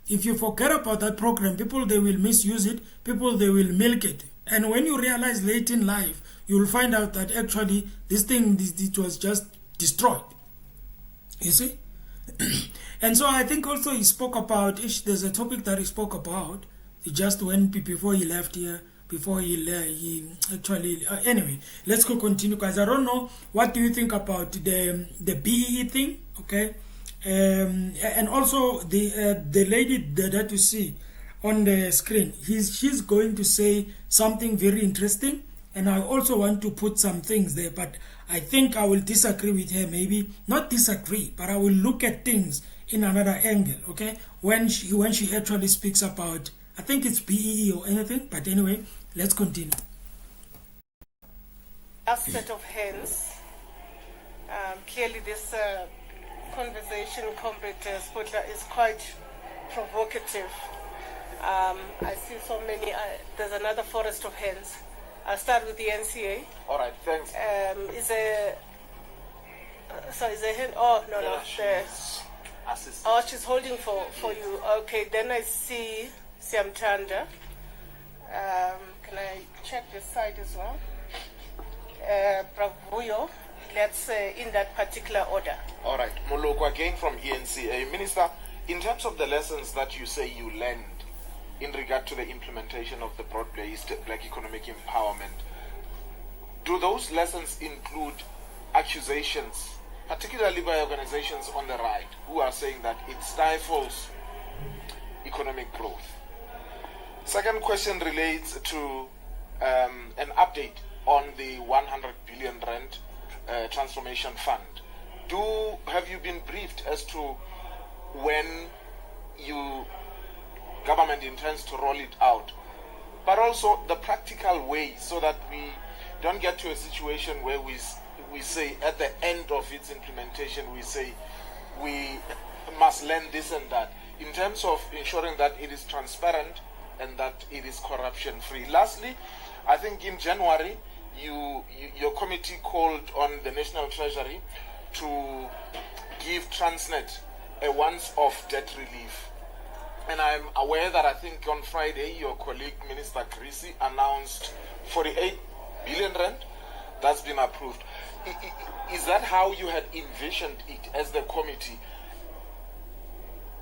if you forget about that program, people, they will misuse it, people, they will milk it. And when you realize late in life, you will find out that actually this thing, it was just destroyed. You see? And so I think also he spoke about, there's a topic that he spoke about, he just went before he left here, before he actually, anyway, let's go continue, guys. I don't know, what do you think about the BEE thing, okay? And also the lady that you see on the screen, she's going to say something very interesting, and I also want to put some things there, but I think I will disagree with her, maybe not disagree, but I will look at things in another angle, okay, when she actually speaks about, I think it's BEE or anything, but anyway, let's continue. Last set of hands. Clearly this conversation, Comrade Spotler, is quite provocative. I see so many, there's another forest of hands. I'll start with the NCA. All right, thanks. Is a sorry, is a hand? Oh no, no. Oh, she's holding for you. Okay, then I see Siamtanda. Can I check this side as well? Bravuyo. Let's in that particular order. All right, Moloko again from ANC. Minister, in terms of the lessons that you say you learned in regard to the implementation of the broad-based black economic empowerment, do those lessons include accusations, particularly by organizations on the right, who are saying that it stifles economic growth? Second question relates to an update on the 100 billion rand transformation fund. Have you been briefed as to when government intends to roll it out, but also the practical way, so that we don't get to a situation where we say at the end of its implementation we say we must learn this and that, in terms of ensuring that it is transparent and that it is corruption free. Lastly, I think in January your committee called on the National Treasury to give Transnet a once-off debt relief. And I'm aware that I think on Friday your colleague Minister Grisi announced 48 billion rand that's been approved. Is that how you had envisioned it as the committee?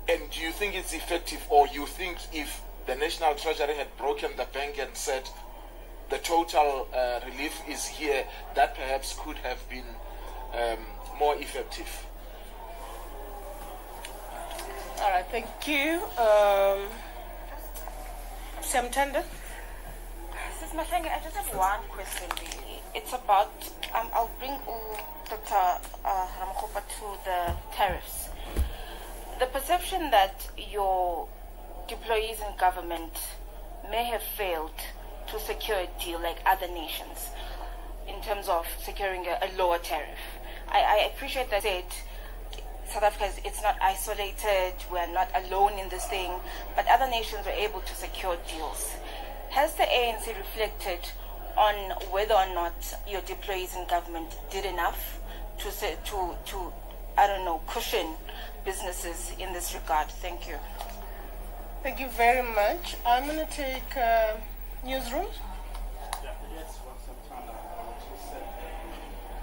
And do you think it's effective, or you think if the National Treasury had broken the bank and said the total relief is here, that perhaps could have been more effective? All right, thank you. Samtanda? Sis Mahlengi, I just have one question really. It's about, I'll bring Dr. Ramokgopa to the tariffs. The perception that your deployees in government may have failed to secure a deal like other nations in terms of securing a lower tariff. I appreciate that South Africa it's not isolated, we're not alone in this thing, but other nations were able to secure deals. Has the ANC reflected on whether or not your deployees in government did enough to I don't know, cushion businesses in this regard? Thank you. Thank you very much. I'm going to take newsroom. Yes,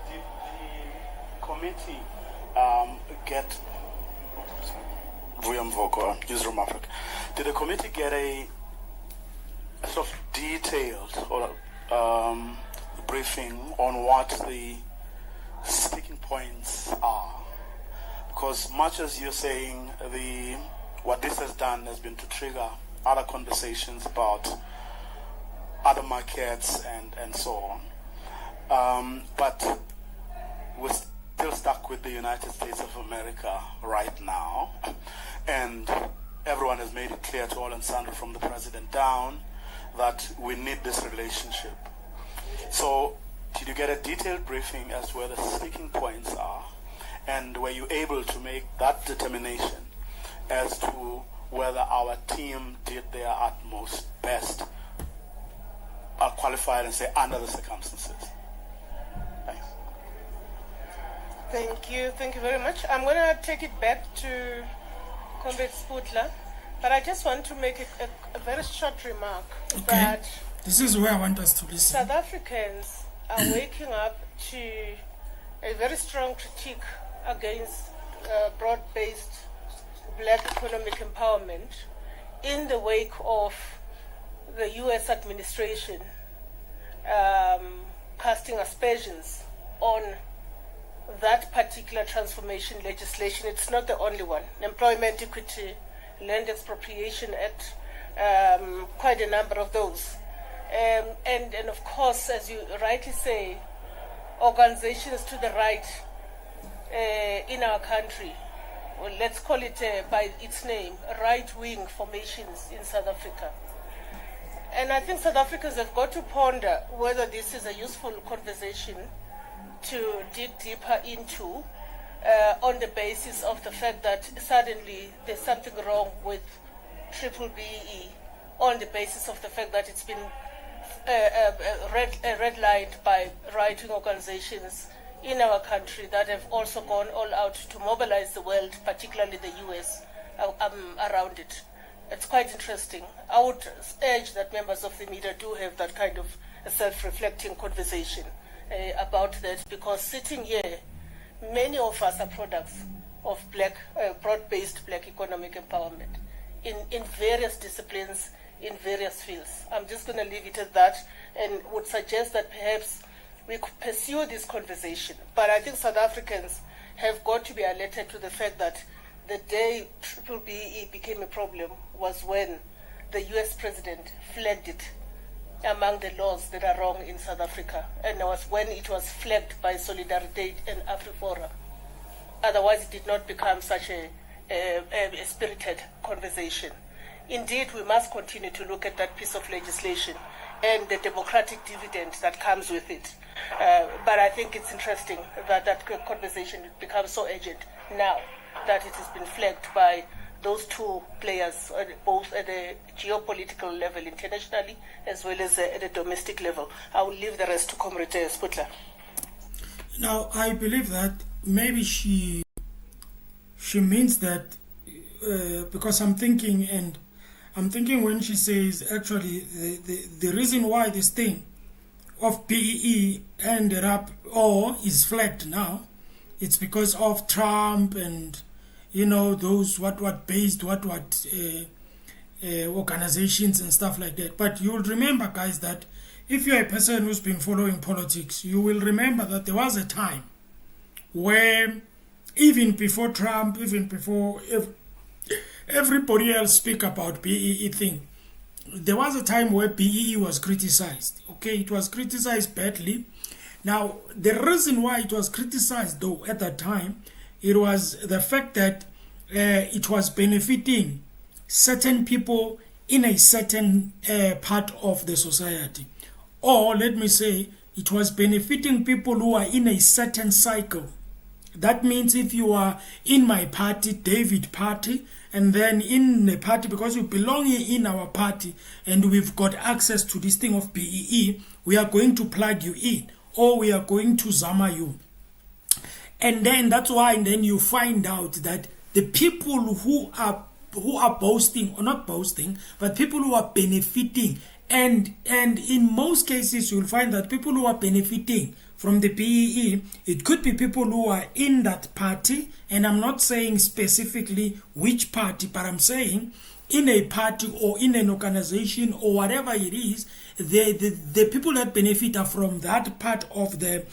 did the committee get William Voko, Newsroom Africa? Did the committee get a sort of detailed or briefing on what the sticking points are? Because much as you're saying, what this has done has been to trigger other conversations about other markets and so on. But we're still stuck with the United States of America right now. And everyone has made it clear to all and sundry from the president down that we need this relationship. So did you get a detailed briefing as to where the sticking points are? And were you able to make that determination as to whether our team did their utmost best, qualified and say under the circumstances? Thanks. Thank you very much. I'm going to take it back to Comrade Sputler, but I just want to make a very short remark. Okay. That this is where I want us to listen. South Africans are waking up to a very strong critique against broad-based black economic empowerment in the wake of the U.S. administration casting aspersions on that particular transformation legislation. It's not the only one. Employment Equity, Land Expropriation Act, quite a number of those. And of course, as you rightly say, organizations to the right in our country, well, let's call it by its name, right-wing formations in South Africa. And I think South Africans have got to ponder whether this is a useful conversation to dig deeper into on the basis of the fact that suddenly there's something wrong with BEE on the basis of the fact that it's been redlined by right-wing organizations in our country that have also gone all out to mobilize the world, particularly the US, around it. It's quite interesting. I would urge that members of the media do have that kind of a self-reflecting conversation about that, because sitting here, many of us are products of broad-based black economic empowerment in various disciplines, in various fields. I'm just going to leave it at that and would suggest that perhaps we could pursue this conversation. But I think South Africans have got to be alerted to the fact that the day BEE became a problem was when the US president flagged it among the laws that are wrong in South Africa, and it was when it was flagged by Solidarity and AfriForum. Otherwise, it did not become such a spirited conversation. Indeed, we must continue to look at that piece of legislation and the democratic dividend that comes with it. But I think it's interesting that that conversation becomes so urgent now that it has been flagged by those two players, both at the geopolitical level internationally as well as at the domestic level. I will leave the rest to Comrade Sputler. Now, I believe that maybe she means that because I'm thinking when she says actually the reason why this thing of BEE ended up or is flagged now, it's because of Trump and those what based organizations and stuff like that. But you'll remember, guys, that if you're a person who's been following politics, you will remember that there was a time where even before Trump, even before everybody else speak about BEE thing, there was a time where BEE was criticized. Okay, it was criticized badly. Now, the reason why it was criticized, though, at that time, it was the fact that it was benefiting certain people in a certain part of the society. Or, let me say, it was benefiting people who are in a certain cycle. That means if you are in my party, David party, and then in the party, because you belong in our party, and we've got access to this thing of BEE, we are going to plug you in, or we are going to Zama you. And then that's why, and then you find out that the people who are boasting, or not boasting, but people who are benefiting, and in most cases you'll find that people who are benefiting from the BEE, it could be people who are in that party, and I'm not saying specifically which party, but I'm saying in a party or in an organization or whatever it is, the people that benefit are from that part of the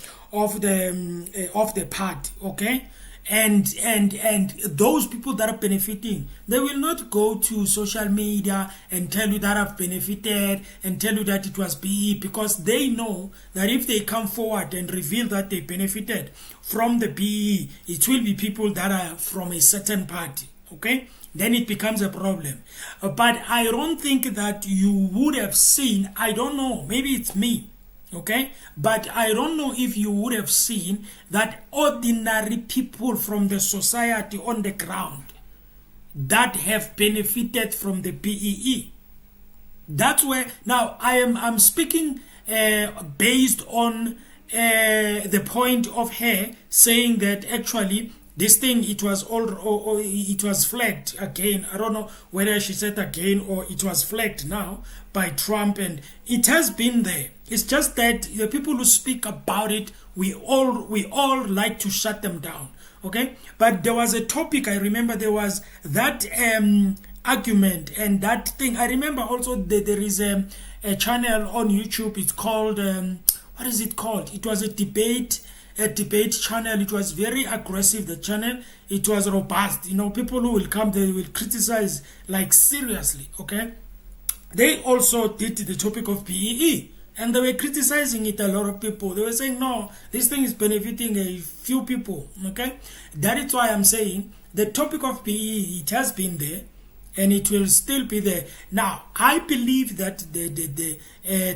party, okay? And those people that are benefiting, they will not go to social media and tell you that I've benefited and tell you that it was BEE, because they know that if they come forward and reveal that they benefited from the BEE, it will be people that are from a certain party, okay? Then it becomes a problem. But I don't think that you would have seen, I don't know, maybe it's me, okay, but I don't know if you would have seen that ordinary people from the society on the ground that have benefited from the BEE. That's where now I'm speaking based on the point of her saying that actually this thing, it was it was flagged again. I don't know whether she said again or it was flagged now by Trump, and it has been there. It's just that the people who speak about it, we all like to shut them down. Okay, but there was a topic, I remember there was that argument and that thing. I remember also that there is a channel on YouTube. It's called what is it called? It was a debate channel. It was very aggressive, the channel. It was robust. People who will come, they will criticize like seriously, okay? They also did the topic of BEE, and they were criticizing it, a lot of people. They were saying, no, this thing is benefiting a few people, okay? That is why I'm saying the topic of BEE, it has been there, and it will still be there. Now, I believe that the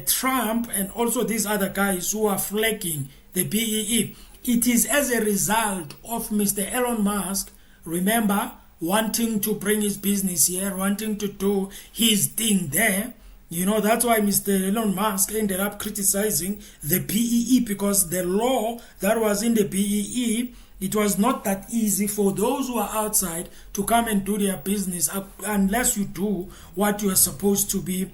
Trump and also these other guys who are flagging the BEE, it is as a result of Mr. Elon Musk, remember, wanting to bring his business here, wanting to do his thing there, You know, that's why Mr. Elon Musk ended up criticizing the BEE, because the law that was in the BEE, it was not that easy for those who are outside to come and do their business unless you do what you are supposed to be,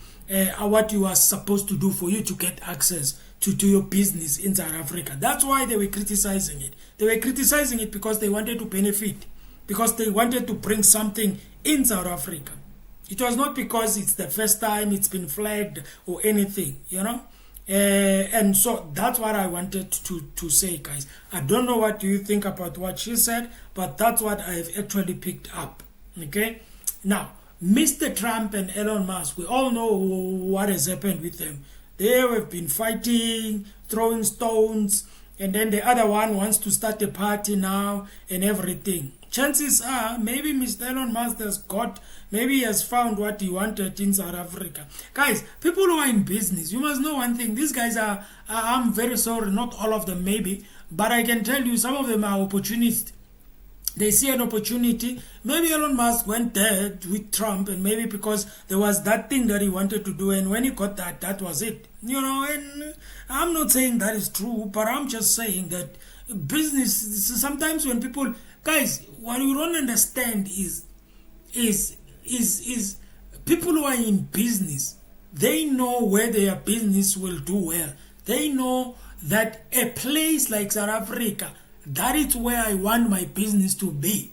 what you are supposed to do for you to get access to do your business in South Africa. That's why they were criticizing it. They were criticizing it because they wanted to benefit, because they wanted to bring something in South Africa. It was not because it's the first time it's been flagged or anything, you know. And so that's what I wanted to say, guys. I don't know what you think about what she said, but that's what I've actually picked up. Okay. Now, Mr. Trump and Elon Musk, we all know what has happened with them. They have been fighting, throwing stones, and then the other one wants to start a party now and everything. Chances are, maybe Mr. Elon Musk maybe he has found what he wanted in South Africa. Guys, people who are in business, you must know one thing. These guys I'm very sorry, not all of them maybe, but I can tell you some of them are opportunists. They see an opportunity. Maybe Elon Musk went there with Trump, and maybe because there was that thing that he wanted to do, and when he got that, that was it. You know, and I'm not saying that is true, but I'm just saying that business, sometimes when people, guys, what you don't understand is people who are in business, they know where their business will do well. They know that a place like South Africa, that is where I want my business to be.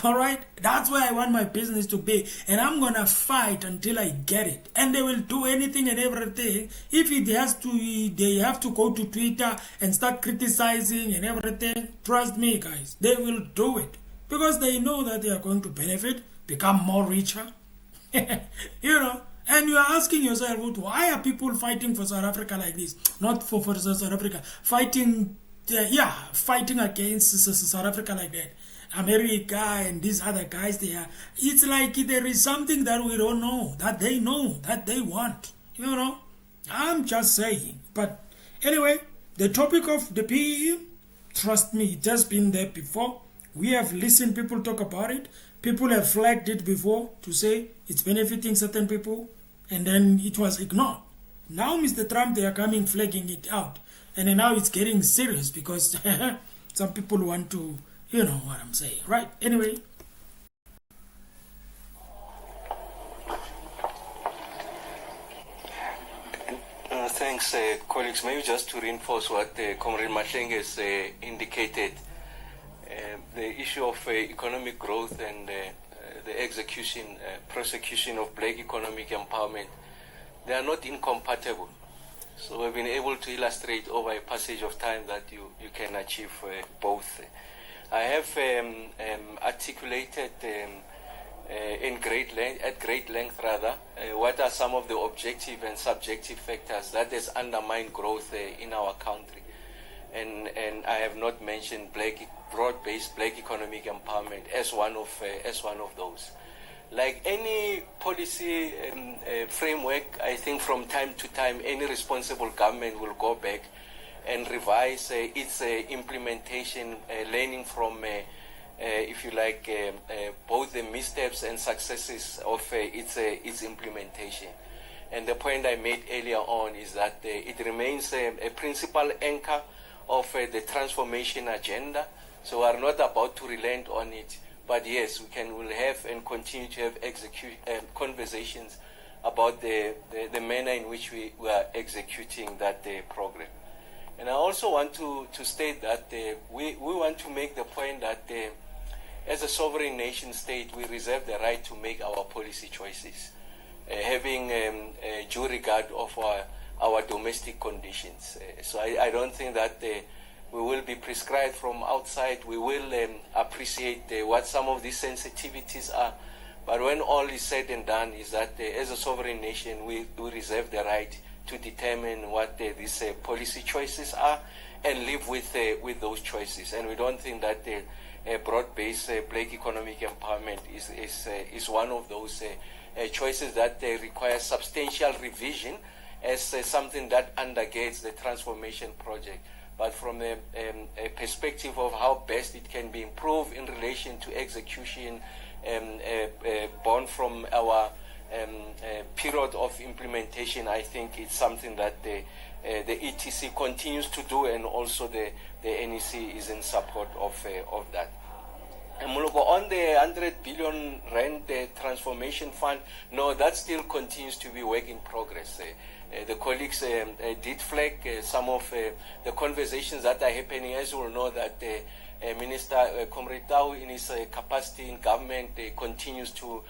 All right? That's where I want my business to be. And I'm going to fight until I get it. And they will do anything and everything. If they have to go to Twitter and start criticizing and everything, trust me, guys, they will do it. Because they know that they are going to benefit, become more richer. You know? And you are asking yourself, why are people fighting for South Africa like this? Not for South Africa. Fighting against South Africa like that. America and these other guys, it's like there is something that we don't know, that they know, that they want. You know? I'm just saying. But anyway, the topic of the PE, trust me, it has been there before. We have listened people talk about it. People have flagged it before to say it's benefiting certain people, and then it was ignored. Now, Mr. Trump, they are coming flagging it out. And then now it's getting serious because some people want to, you know what I'm saying, right? Anyway. Thanks, colleagues. Maybe just to reinforce what Comrade Masheng has indicated, the issue of economic growth and the prosecution of black economic empowerment, they are not incompatible. So we've been able to illustrate over a passage of time that you can achieve both. I have articulated at great length what are some of the objective and subjective factors that has undermined growth in our country. And I have not mentioned broad-based black economic empowerment as one of those. Like any policy framework, I think from time to time, any responsible government will go back and revise its implementation, learning from, if you like, both the missteps and successes of its implementation. And the point I made earlier on is that it remains a principal anchor of the transformation agenda. So we are not about to relent on it. But yes, will have and continue to have conversations about the manner in which we are executing that program. And I also want to state that we want to make the point that as a sovereign nation state, we reserve the right to make our policy choices, having due regard of our domestic conditions. So I don't think that we will be prescribed from outside. We will appreciate what some of these sensitivities are. But when all is said and done, is that as a sovereign nation, we reserve the right to determine what these policy choices are and live with those choices. And we don't think that broad-based black economic empowerment is one of those choices that require substantial revision as something that undergirds the transformation project. But from a perspective of how best it can be improved in relation to execution born from our period of implementation, I think it's something that the ETC continues to do, and also the NEC is in support of that. On the 100 billion rand transformation fund, no, that still continues to be work in progress. The colleagues did flag some of the conversations that are happening. As you will know, that Minister Comrade Tau, in his capacity in government, continues to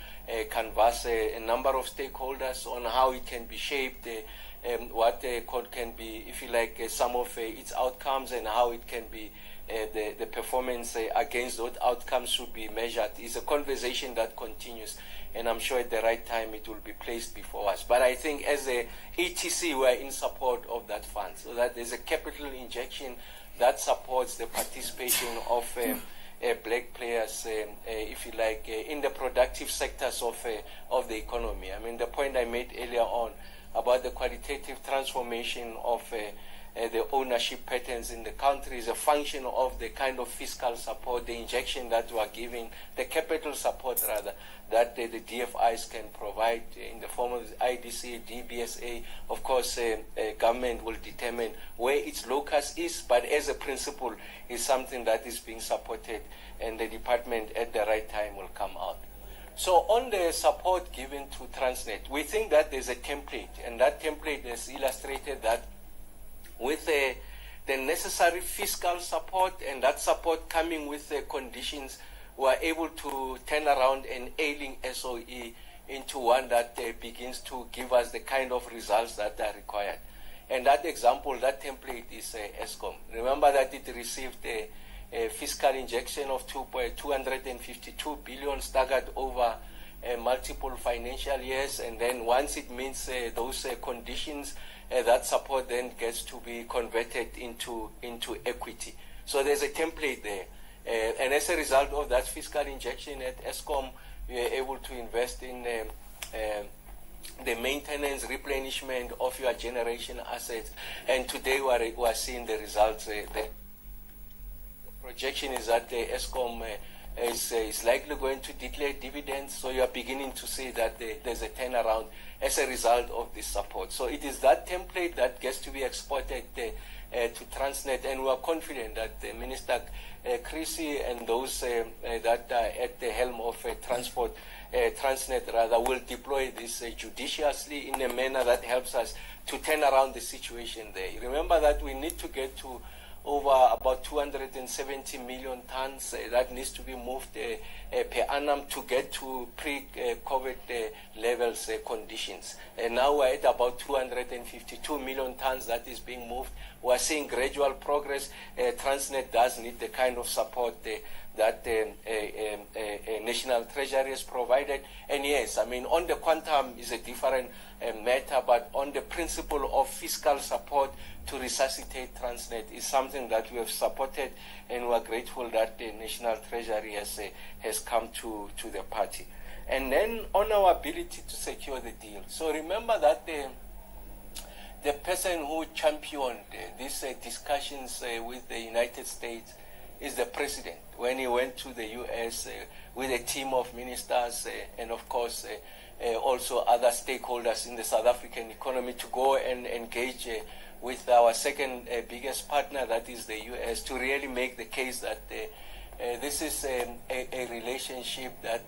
canvass a number of stakeholders on how it can be shaped, what can be, if you like, some of its outcomes, and how it can be the performance against those outcomes should be measured. It's a conversation that continues, and I'm sure at the right time it will be placed before us. But I think as a ETC, we are in support of that fund, so that there's a capital injection that supports the participation of black players, if you like, in the productive sectors of the economy. I mean, the point I made earlier on about the qualitative transformation of the ownership patterns in the country is a function of the kind of fiscal support, the injection that we are giving, the capital support rather, that the DFIs can provide in the form of IDC, DBSA. Of course, government will determine where its locus is, but as a principle is something that is being supported, and the department at the right time will come out. So on the support given to Transnet, we think that there's a template, and that template has illustrated that with the necessary fiscal support, and that support coming with the conditions, we are able to turn around an ailing SOE into one that begins to give us the kind of results that are required. And that example, that template is Eskom. Remember that it received a fiscal injection of 252 billion staggered over multiple financial years, and then once it meets those conditions, that support then gets to be converted into equity. So there's a template there. And as a result of that fiscal injection at Eskom, we are able to invest in the maintenance, replenishment of your generation assets. And today we are seeing the results. The projection is that Eskom is likely going to declare dividends, so you are beginning to see that there's a turnaround as a result of this support. So it is that template that gets to be exported to Transnet, and we are confident that Minister Chrissy and those that are at the helm of Transnet rather, will deploy this judiciously in a manner that helps us to turn around the situation there. Remember that we need to get to over about 270 million tons that needs to be moved per annum to get to pre-COVID levels conditions. And now we're at about 252 million tons that is being moved. We're seeing gradual progress. Transnet does need the kind of support that National Treasury has provided. And yes, I mean, on the quantum is a different matter, but on the principle of fiscal support to resuscitate Transnet is something that we have supported, and we are grateful that the National Treasury has come to the party. And then on our ability to secure the deal. So remember that the person who championed these discussions with the United States is the president when he went to the U.S. With a team of ministers and of course also other stakeholders in the South African economy to go and engage with our second biggest partner, that is the U.S., to really make the case that this is a relationship that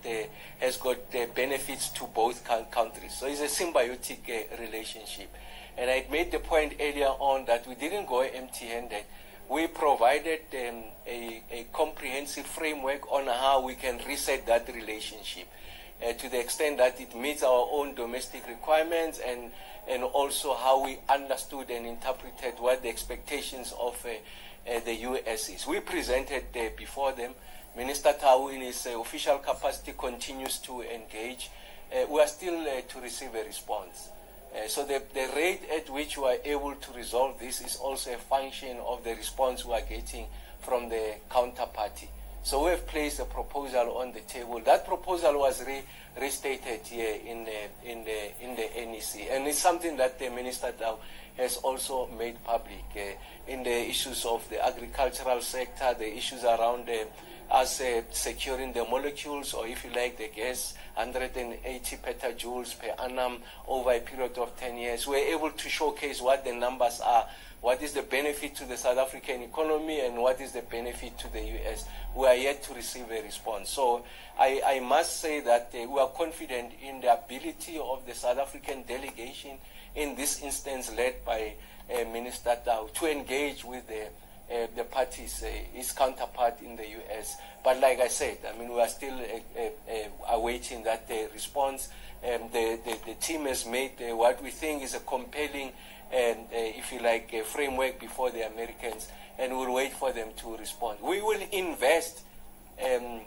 has got benefits to both countries. So it's a symbiotic relationship. And I made the point earlier on that we didn't go empty-handed. We provided a comprehensive framework on how we can reset that relationship to the extent that it meets our own domestic requirements, and also how we understood and interpreted what the expectations of the U.S. is. We presented before them. Minister Tau, in his official capacity, continues to engage. We are still to receive a response. So the rate at which we are able to resolve this is also a function of the response we are getting from the counterparty. So we have placed a proposal on the table. That proposal was restated here in the NEC, and it's something that the Minister Tau has also made public in the issues of the agricultural sector, the issues around us securing the molecules, or if you like, the gas, 180 petajoules per annum over a period of 10 years. We're able to showcase what the numbers are, what is the benefit to the South African economy, and what is the benefit to the US. We are yet to receive a response. So I must say that we are confident in the ability of the South African delegation, in this instance led by Minister Tau, to engage with the parties, his counterpart in the US. But like I said, I mean, we are still awaiting that response. The team has made what we think is a compelling, if you like, a framework before the Americans, and we'll wait for them to respond. We will invest in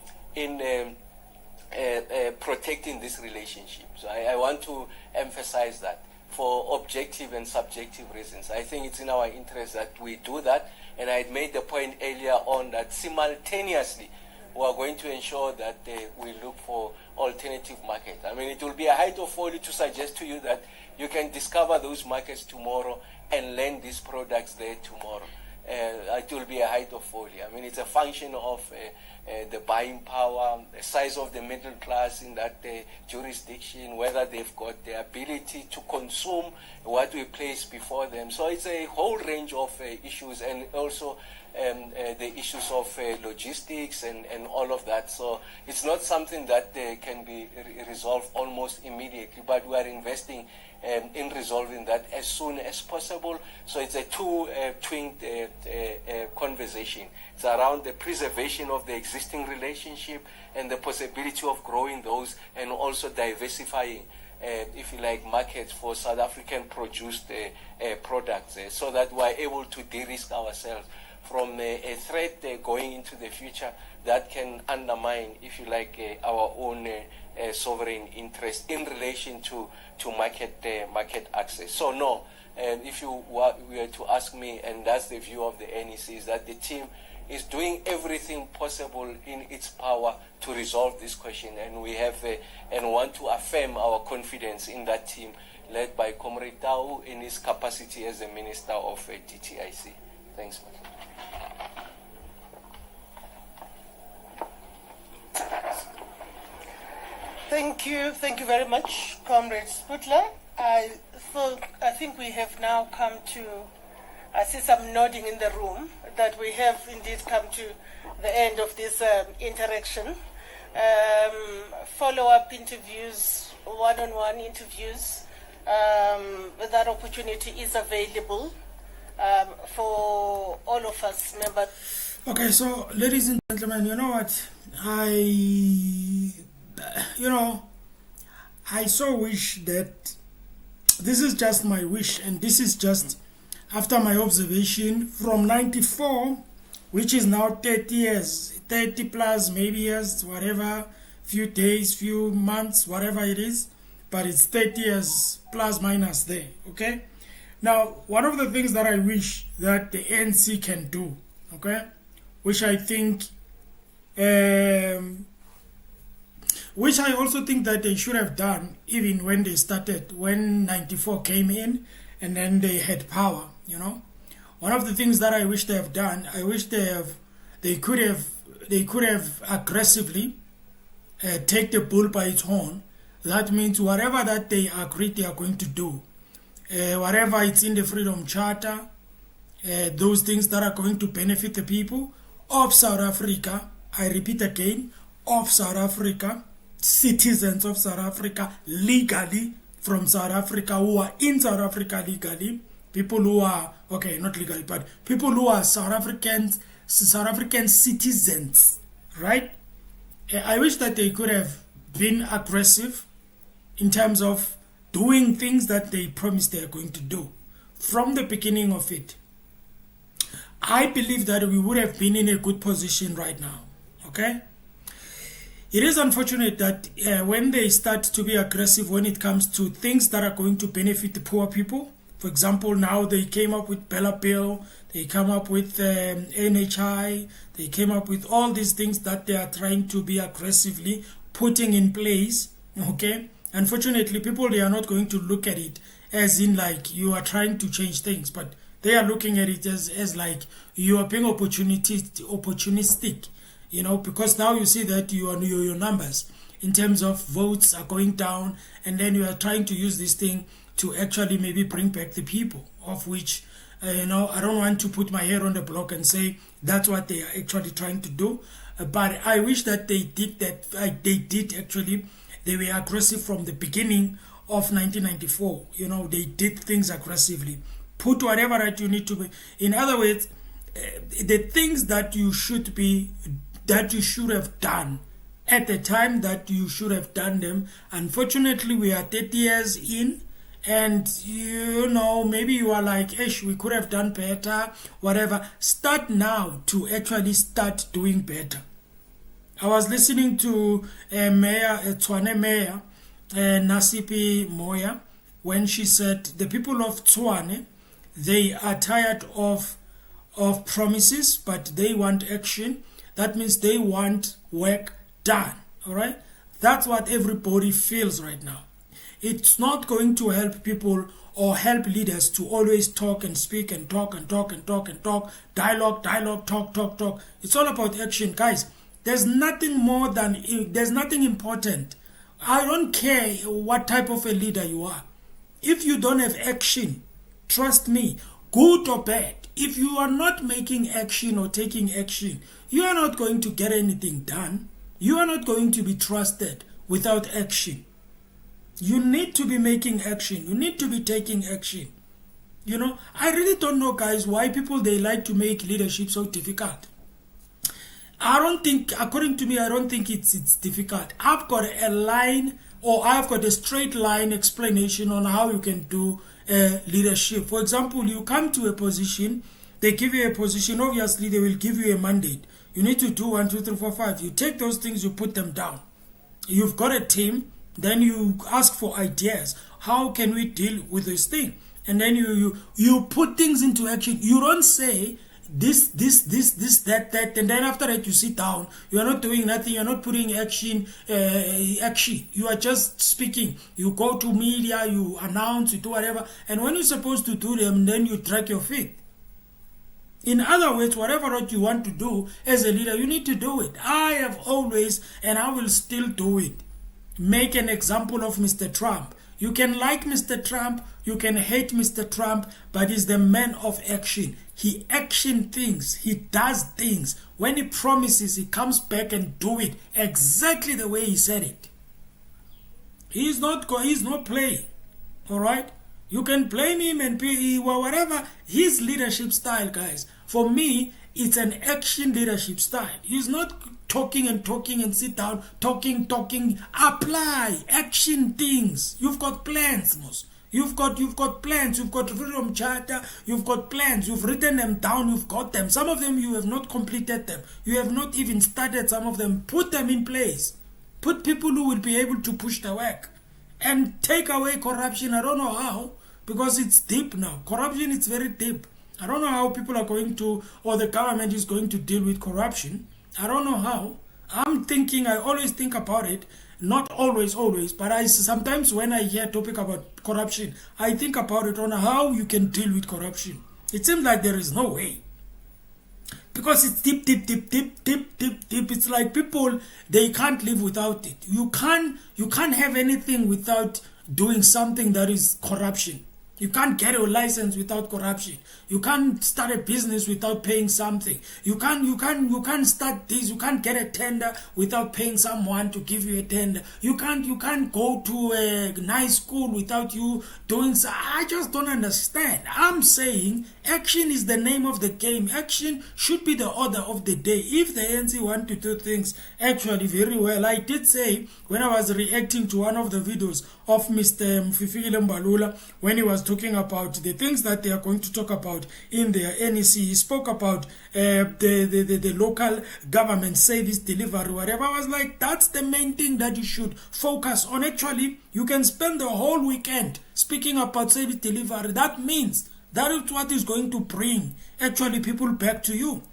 protecting this relationship. So I want to emphasize that for objective and subjective reasons. I think it's in our interest that we do that, and I had made the point earlier on that simultaneously we are going to ensure that we look for alternative markets. I mean, it will be a height of folly to suggest to you that you can discover those markets tomorrow and land these products there tomorrow. It will be a height of folly. I mean, it's a function of the buying power, the size of the middle class in that jurisdiction, whether they've got the ability to consume what we place before them. So it's a whole range of issues, and also the issues of logistics and all of that. So it's not something that can be resolved almost immediately, but we are investing in resolving that as soon as possible. So it's a two-twinged conversation. It's around the preservation of the existing relationship and the possibility of growing those, and also diversifying, if you like, markets for South African produced products, so that we're able to de-risk ourselves from a threat going into the future that can undermine, if you like, our own sovereign interest in relation to market access. So no, if you were to ask me, and that's the view of the NEC, is that the team is doing everything possible in its power to resolve this question, and we have and want to affirm our confidence in that team led by Comrade Tau in his capacity as the Minister of DTIC. Thanks, man. Thank you very much, Comrade Sputler. I think we have now come to, I see some nodding in the room, that we have indeed come to the end of this interaction. Follow-up interviews, one-on-one interviews, that opportunity is available for all of us members. Okay, so ladies and gentlemen, you know what? I so wish that this is just my wish, and this is just after my observation from 94, which is now 30 years, 30 plus maybe years, whatever, few days, few months, whatever it is, but it's 30 years plus minus there, okay? Now, one of the things that I wish that the ANC can do, okay, which I think, which I also think that they should have done even when they started, when 94 came in and then they had power, you know. One of the things that I wish they have done, I wish they could have aggressively take the bull by its horn. That means whatever that they agreed they are going to do, whatever it's in the Freedom Charter, those things that are going to benefit the people of South Africa, I repeat again, of South Africa, citizens of South Africa legally from South Africa, who are in South Africa legally, people who are, okay, not legally, but people who are South African citizens, right? I wish that they could have been aggressive in terms of doing things that they promised they are going to do from the beginning of it. I believe that we would have been in a good position right now, okay? It is unfortunate that when they start to be aggressive when it comes to things that are going to benefit the poor people, for example, now they came up with Bella Bill, they come up with NHI, they came up with all these things that they are trying to be aggressively putting in place, okay? Unfortunately, people, they are not going to look at it as in like you are trying to change things, but they are looking at it as like you are being opportunistic you know, because now you see that your numbers in terms of votes are going down, and then you are trying to use this thing to actually maybe bring back the people, of which, you know, I don't want to put my hair on the block and say that's what they are actually trying to do. But I wish that they did that. They did actually. They were aggressive from the beginning of 1994. You know, they did things aggressively. Put whatever right you need to be. In other words, the things that you should have done at the time that you should have done them. Unfortunately, we are 30 years in. And you know, maybe you are like, ish, we could have done better, whatever. Start now to actually start doing better. I was listening to Tshwane Mayor, Nasipi Moya, when she said the people of Tshwane, they are tired of promises, but they want action. That means they want work done. All right? That's what everybody feels right now. It's not going to help people or help leaders to always talk and speak and talk and talk and talk and talk. Dialogue, talk. It's all about action, guys. There's nothing important. I don't care what type of a leader you are. If you don't have action, trust me, good or bad, if you are not making action or taking action, you are not going to get anything done. You are not going to be trusted without action. You need to be making action. You need to be taking action. You know, I really don't know, guys, why people, they like to make leadership so difficult. According to me, I don't think it's difficult. I've got a line, or I've got a straight line explanation on how you can do leadership. For example, you come to a position, they give you a position, obviously they will give you a mandate. You need to do 1, 2, 3, 4, 5. You take those things, you put them down. You've got a team, then you ask for ideas. How can we deal with this thing? And then you put things into action. You don't say this, that, and then after that you sit down. You are not doing nothing. You are not putting action. You are just speaking. You go to media, you announce, you do whatever. And when you're supposed to do them, then you drag your feet. In other words, whatever you want to do as a leader, you need to do it. I have always, and I will still do it. Make an example of Mr. Trump. You can like Mr. Trump, you can hate Mr. Trump, but he's the man of action. He action things, he does things. When he promises, he comes back and do it exactly the way he said it. He's not playing, all right? You can blame him and whatever. His leadership style, guys, for me, it's an action leadership style. He's not talking and sit down, talking, apply, action things. You've got plans, Mos. You've got plans, you've got Freedom Charter, you've got plans, you've written them down, you've got them. Some of them you have not completed them. You have not even started some of them. Put them in place. Put people who will be able to push the work. And take away corruption. I don't know how, because it's deep now. Corruption is very deep. I don't know how people are going to, or the government is going to deal with corruption. I don't know how. I always think about it. Not always, but sometimes when I hear a topic about corruption, I think about it on how you can deal with corruption. It seems like there is no way. Because it's deep. It's like people, they can't live without it. You can't have anything without doing something that is corruption. You can't get a license without corruption. You can't start a business without paying something. You can't start this. You can't get a tender without paying someone to give you a tender. You can't go to a nice school without you doing so. I just don't understand. I'm saying action is the name of the game. Action should be the order of the day. If the ANC want to do things actually very well, I did say when I was reacting to one of the videos of Mr. Mfifikile Mbalula, when he was talking about the things that they are going to talk about in their NEC. He spoke about the local government service delivery, whatever. I was like, that's the main thing that you should focus on. Actually, you can spend the whole weekend speaking about service delivery. That means that is what is going to bring actually people back to you.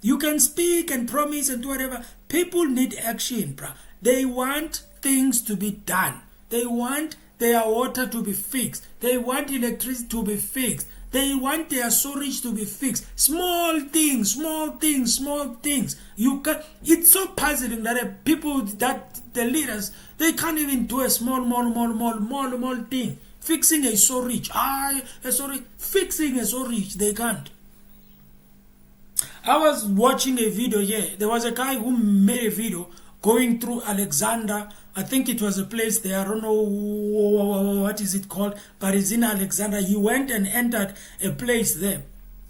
You can speak and promise and do whatever. People need action, bruh. They want things to be done. They want their water to be fixed. They want electricity to be fixed. They want their storage to be fixed. Small things, small things, small things. You can. It's so puzzling that people, that the leaders, they can't even do a small thing. Fixing a storage, fixing a storage, they can't. I was watching a video here. There was a guy who made a video going through Alexandra. I think it was a place there. I don't know what is it called, but it's in Alexandra. He went and entered a place there.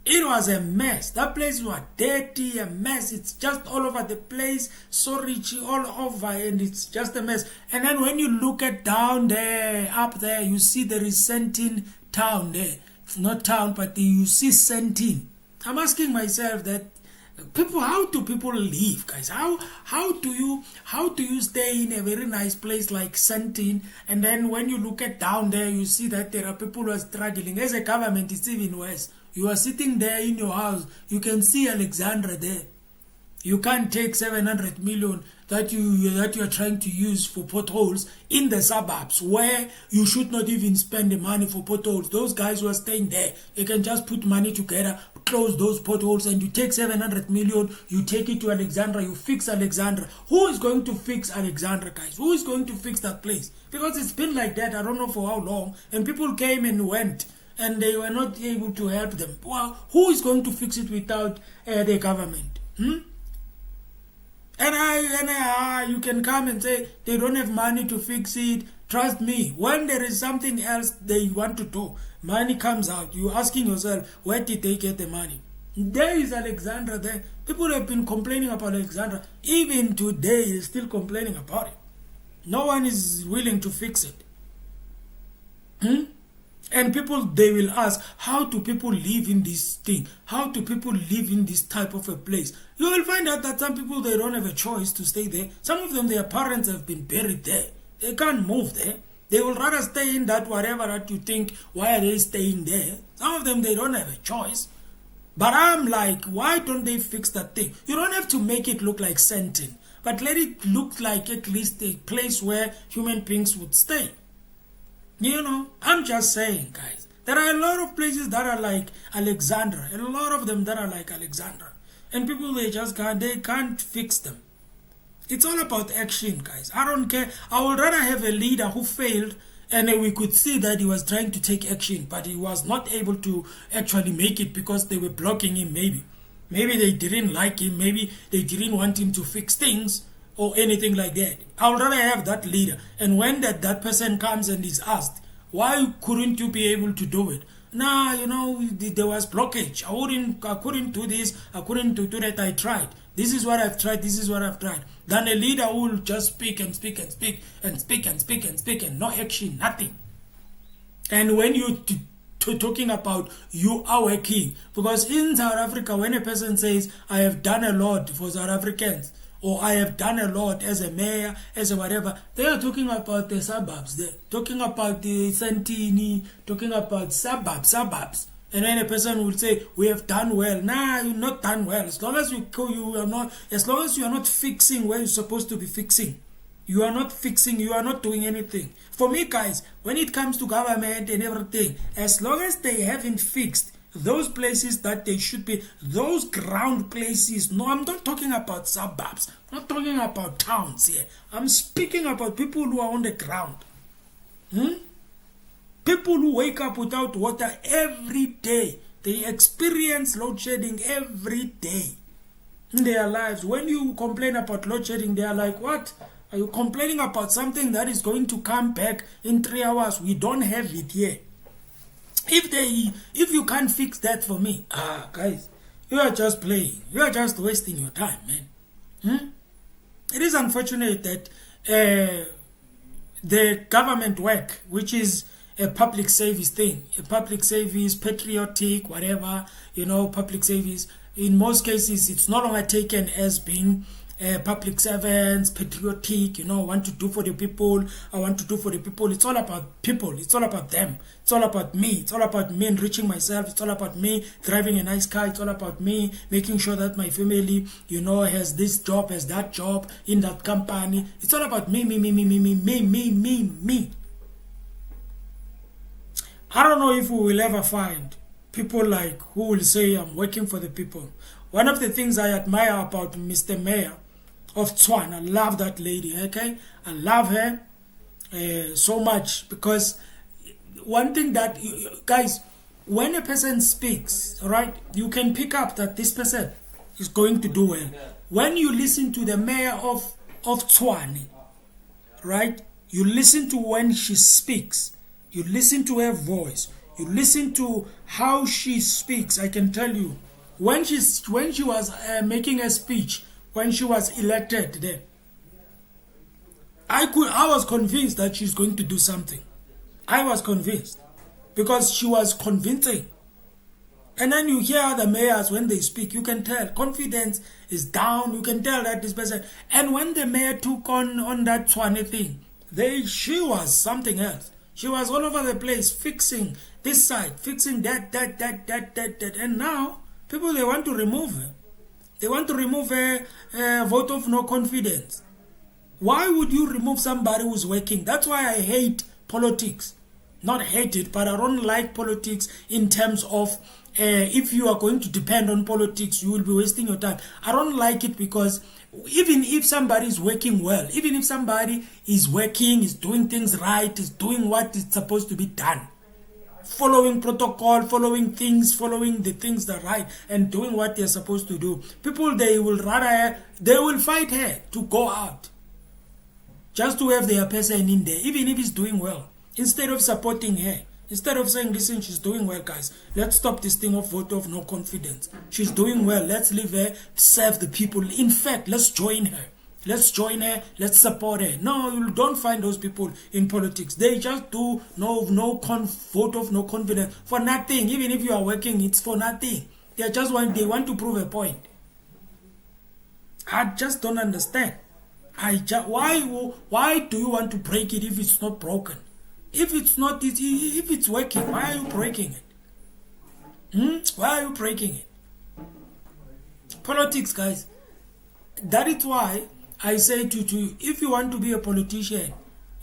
It was a mess. That place was dirty, a mess. It's just all over the place, so rich all over, and it's just a mess. And then when you look at down there, up there, you see there is Sentin town there. Not town, but you see Sentin. I'm asking myself that people, how do people live, guys? How do you stay in a very nice place like Sentin, and then when you look at down there, you see that there are people who are struggling. As a government, it's even worse. You are sitting there in your house, you can see Alexandra there. You can't take 700 million that you are trying to use for potholes in the suburbs where you should not even spend the money for potholes. Those guys who are staying there, they can just put money together, close those potholes, and you take 700 million, you take it to Alexandra, you fix Alexandra. Who is going to fix Alexandra, guys? Who is going to fix that place? Because it's been like that, I don't know for how long, and people came and went, and they were not able to help them. Well, who is going to fix it without the government? And you can come and say they don't have money to fix it. Trust me, when there is something else they want to do, money comes out. You're asking yourself, where did they get the money? There is Alexandra there. People have been complaining about Alexandra. Even today, they're still complaining about it. No one is willing to fix it. And people, they will ask, how do people live in this thing? How do people live in this type of a place? You will find out that some people, they don't have a choice to stay there. Some of them, their parents have been buried there. They can't move there. They will rather stay in that whatever that you think, why are they staying there? Some of them, they don't have a choice. But I'm like, why don't they fix that thing? You don't have to make it look like Sentin, but let it look like at least a place where human beings would stay. You know, I'm just saying, guys, there are a lot of places that are like Alexandra, and a lot of them that are like Alexandra. And people, they can't fix them. It's all about action, guys. I don't care. I would rather have a leader who failed, and we could see that he was trying to take action, but he was not able to actually make it because they were blocking him, maybe. Maybe they didn't like him. Maybe they didn't want him to fix things or anything like that. I would rather have that leader. And when that person comes and is asked, why couldn't you be able to do it? Nah, you know, there was blockage. I couldn't do this. I couldn't do that. I tried. This is what I've tried. This is what I've tried. Then a leader who will just speak and speak and speak and speak and speak and speak and no action, nothing. And when you talking about you are working, because in South Africa, when a person says, I have done a lot for South Africans, or I have done a lot as a mayor, as a whatever, they are talking about the suburbs. They're talking about the Santini, talking about suburbs. And then a person will say, we have done well. Nah, you're not done well. As long as you are not fixing where you're supposed to be fixing. You are not fixing, you are not doing anything. For me, guys, when it comes to government and everything, as long as they haven't fixed those places that they should be, those ground places. No, I'm not talking about suburbs. I'm not talking about towns here. I'm speaking about people who are on the ground. People who wake up without water every day. They experience load shedding every day in their lives. When you complain about load shedding, they are like, what? Are you complaining about something that is going to come back in 3 hours? We don't have it here. If you can't fix that for me, guys, you are just playing. You are just wasting your time, man. It is unfortunate that the government work, which is a public service thing, a public service, patriotic, whatever, public service, in most cases, it's no longer taken as being public servants, patriotic, want to do for the people. I want to do for the people. It's all about people. It's all about them. It's all about me. It's all about me enriching myself. It's all about me driving a nice car. It's all about me making sure that my family, has this job, has that job in that company. It's all about me. I don't know if we will ever find people like who will say I'm working for the people. One of the things I admire about Mr. Mayor of Tshwane, I love that lady, okay? I love her so much, because one thing that, guys, when a person speaks, right, you can pick up that this person is going to do well. When you listen to the mayor of Tshwane, right, you listen to when she speaks, you listen to her voice, you listen to how she speaks. I can tell you, when she was making a speech, when she was elected there, I was convinced that she's going to do something. I was convinced, because she was convincing. And then you hear other mayors when they speak, you can tell confidence is down. You can tell that this person. And when the mayor took on that Tshwane thing, she was something else. She was all over the place, fixing this side, fixing that. And now, people, they want to remove her. They want to remove a vote of no confidence. Why would you remove somebody who's working? That's why I hate politics. Not hate it, but I don't like politics in terms of if you are going to depend on politics, you will be wasting your time. I don't like it, because even if somebody is working well, even if somebody is working, is doing things right, is doing what is supposed to be done, following protocol, following the things that are right, and doing what they're supposed to do, people, they will fight her to go out, just to have their person in there, even if he's doing well, instead of supporting her. Instead of saying, listen, she's doing well, guys. Let's stop this thing of vote of no confidence. She's doing well. Let's leave her serve the people. In fact, let's join her. Let's join her. Let's support her. No, you don't find those people in politics. They just do vote of no confidence for nothing. Even if you are working, it's for nothing. They want to prove a point. I just don't understand. Why do you want to break it if it's not broken? If it's working, why are you breaking it? Why are you breaking it? Politics, guys. That is why I say to you, if you want to be a politician,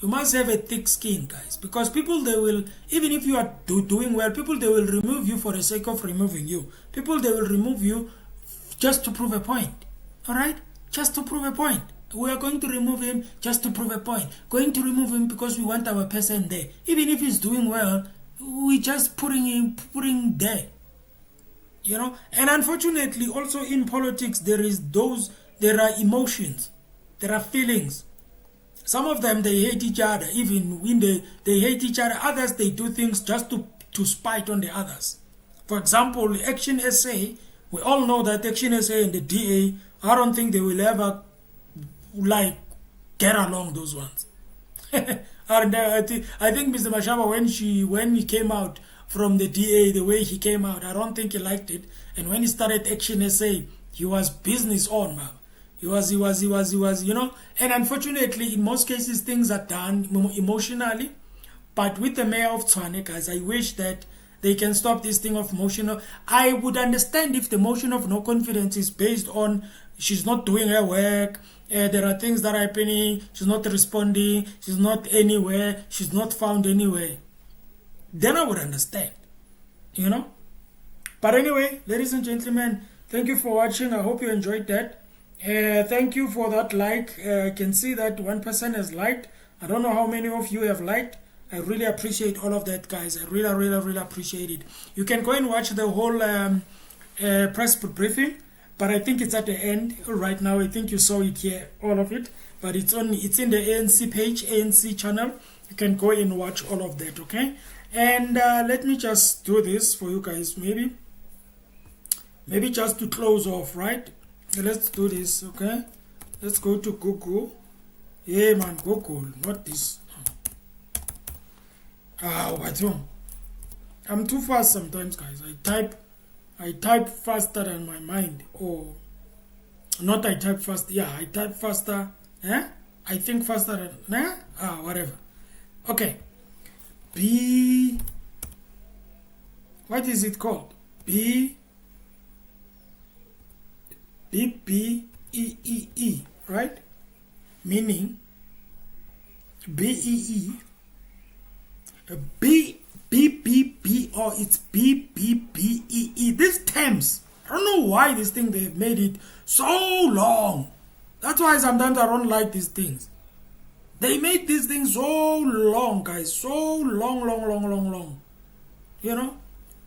you must have a thick skin, guys. Because people, they will, even if you are doing well, people, they will remove you for the sake of removing you. People, they will remove you just to prove a point. Alright? Just to prove a point. We are going to remove him just to prove a point. Going to remove him because we want our person there. Even if he's doing well, we just putting there. And unfortunately, also in politics, there are emotions, there are feelings. Some of them, they hate each other. Even when they hate each other, others, they do things just to spite on the others. For example, Action SA, we all know that Action SA and the DA, I don't think they will ever get along, those ones. And I think Mr. Mashaba, when he came out from the DA, the way he came out, I don't think he liked it. And when he started Action SA, he was business on, man. He was, And unfortunately, in most cases, things are done emotionally. But with the mayor of Tshwane, guys, I wish that they can stop this thing of emotional. I would understand if the motion of no confidence is based on she's not doing her work, there are things that are happening, she's not responding, she's not anywhere, she's not found anywhere. Then I would understand, But anyway, ladies and gentlemen, thank you for watching. I hope you enjoyed that. Thank you for that like. I can see that one person has liked. I don't know how many of you have liked. I really appreciate all of that, guys. I really appreciate it. You can go and watch the whole press briefing, but I think it's at the end right now. I think you saw it here, all of it, but it's in the ANC page, ANC channel. You can go and watch all of that, okay? And let me just do this for you guys, maybe just to close off, right? Let's do this, okay? Let's go to Google. Yeah, man, Google, not this. What's wrong? I'm too fast sometimes, guys. I type faster than my mind. Not I type fast. Yeah, I type faster. I think faster than whatever. Okay. What is it called? BEE, right? Meaning BEE, or it's BBBEE. These terms, I don't know why this thing they've made it so long. That's why sometimes I don't like these things. They make these things so long, guys. So long. You know?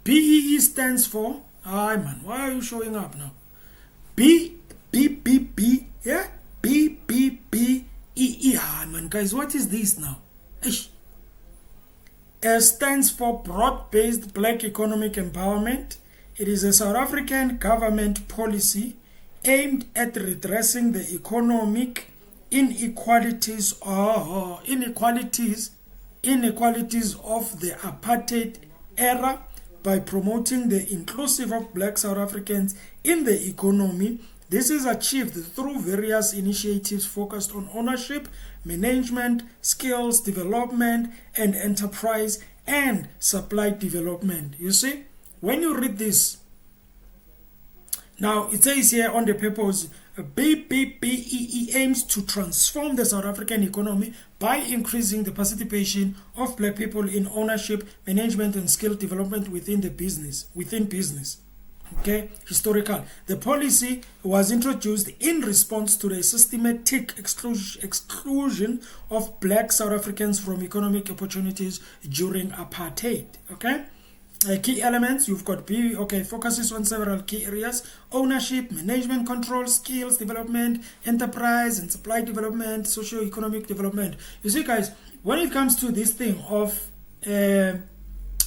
BEE stands for, man, why are you showing up now? BBBB, yeah? BBBEE. Man, guys, what is this now? Stands for Broad-Based Black Economic Empowerment. It is a South African government policy aimed at redressing the economic inequalities of the apartheid era by promoting the inclusion of black South Africans in the economy. This is achieved through various initiatives focused on ownership, management, skills development, and enterprise and supply development. You see, when you read this, now it says here on the papers, BBBEE aims to transform the South African economy by increasing the participation of black people in ownership, management, and skill development within business. Okay, historical. The policy was introduced in response to the systematic exclusion of black South Africans from economic opportunities during apartheid. Okay. Key elements, you've got focuses on several key areas: ownership, management, control, skills development, enterprise and supply development, socio-economic development. You see, guys, when it comes to this thing of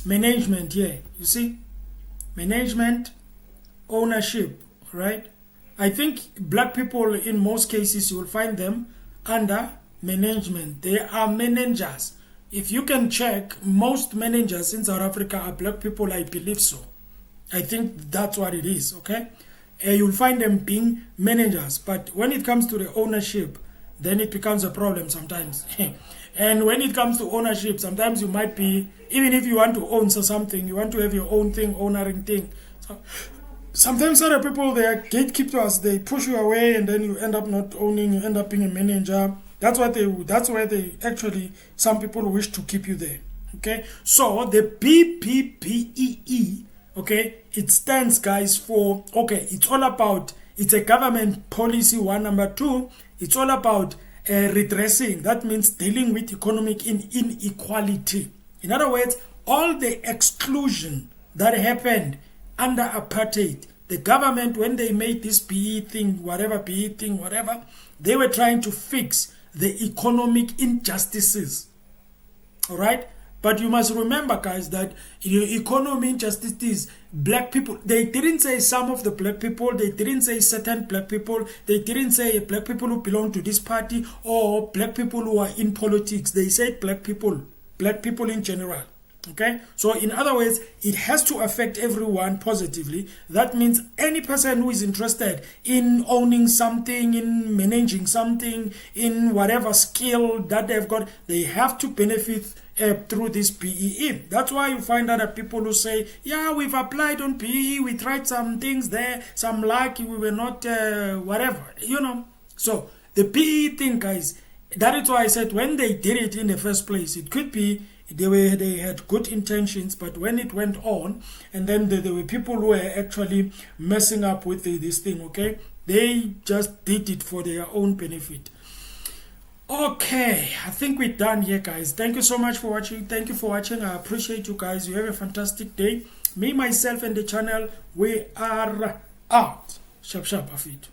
management here, you see, management, ownership, right? I think black people, in most cases, you will find them under management. They are managers. If you can check, most managers in South Africa are black people, I believe so. I think that's what it is, okay? You'll find them being managers, but when it comes to the ownership, then it becomes a problem sometimes. And when it comes to ownership, sometimes you might be, even if you want to own something, you want to have your own thing, owning thing. So, sometimes other people, they are gatekeepers, they push you away and then you end up not owning, you end up being a manager. That's where they actually, some people wish to keep you there. Okay, so the BBBEE, okay, it stands, guys, for, it's all about, it's a government policy, one. Number two, it's all about redressing. That means dealing with economic inequality. In other words, all the exclusion that happened under apartheid, the government, when they made this BE thing, whatever, they were trying to fix the economic injustices. All right? But you must remember, guys, that economic injustices, black people, they didn't say some of the black people, they didn't say certain black people, they didn't say black people who belong to this party or black people who are in politics. They said black people in general. Okay, so in other words, it has to affect everyone positively. That means any person who is interested in owning something, in managing something, in whatever skill that they've got, they have to benefit through this BEE. That's why you find other people who say, yeah, we've applied on BEE, we tried some things there, some lucky, we were not whatever, So the BEE thing, guys, that is why I said when they did it in the first place, it could be they had good intentions, but when it went on, and then there were people who were actually messing up with this thing, okay? They just did it for their own benefit. Okay, I think we're done here, guys. Thank you so much for watching. Thank you for watching. I appreciate you guys. You have a fantastic day. Me, myself, and the channel, we are out. Sharp, afit.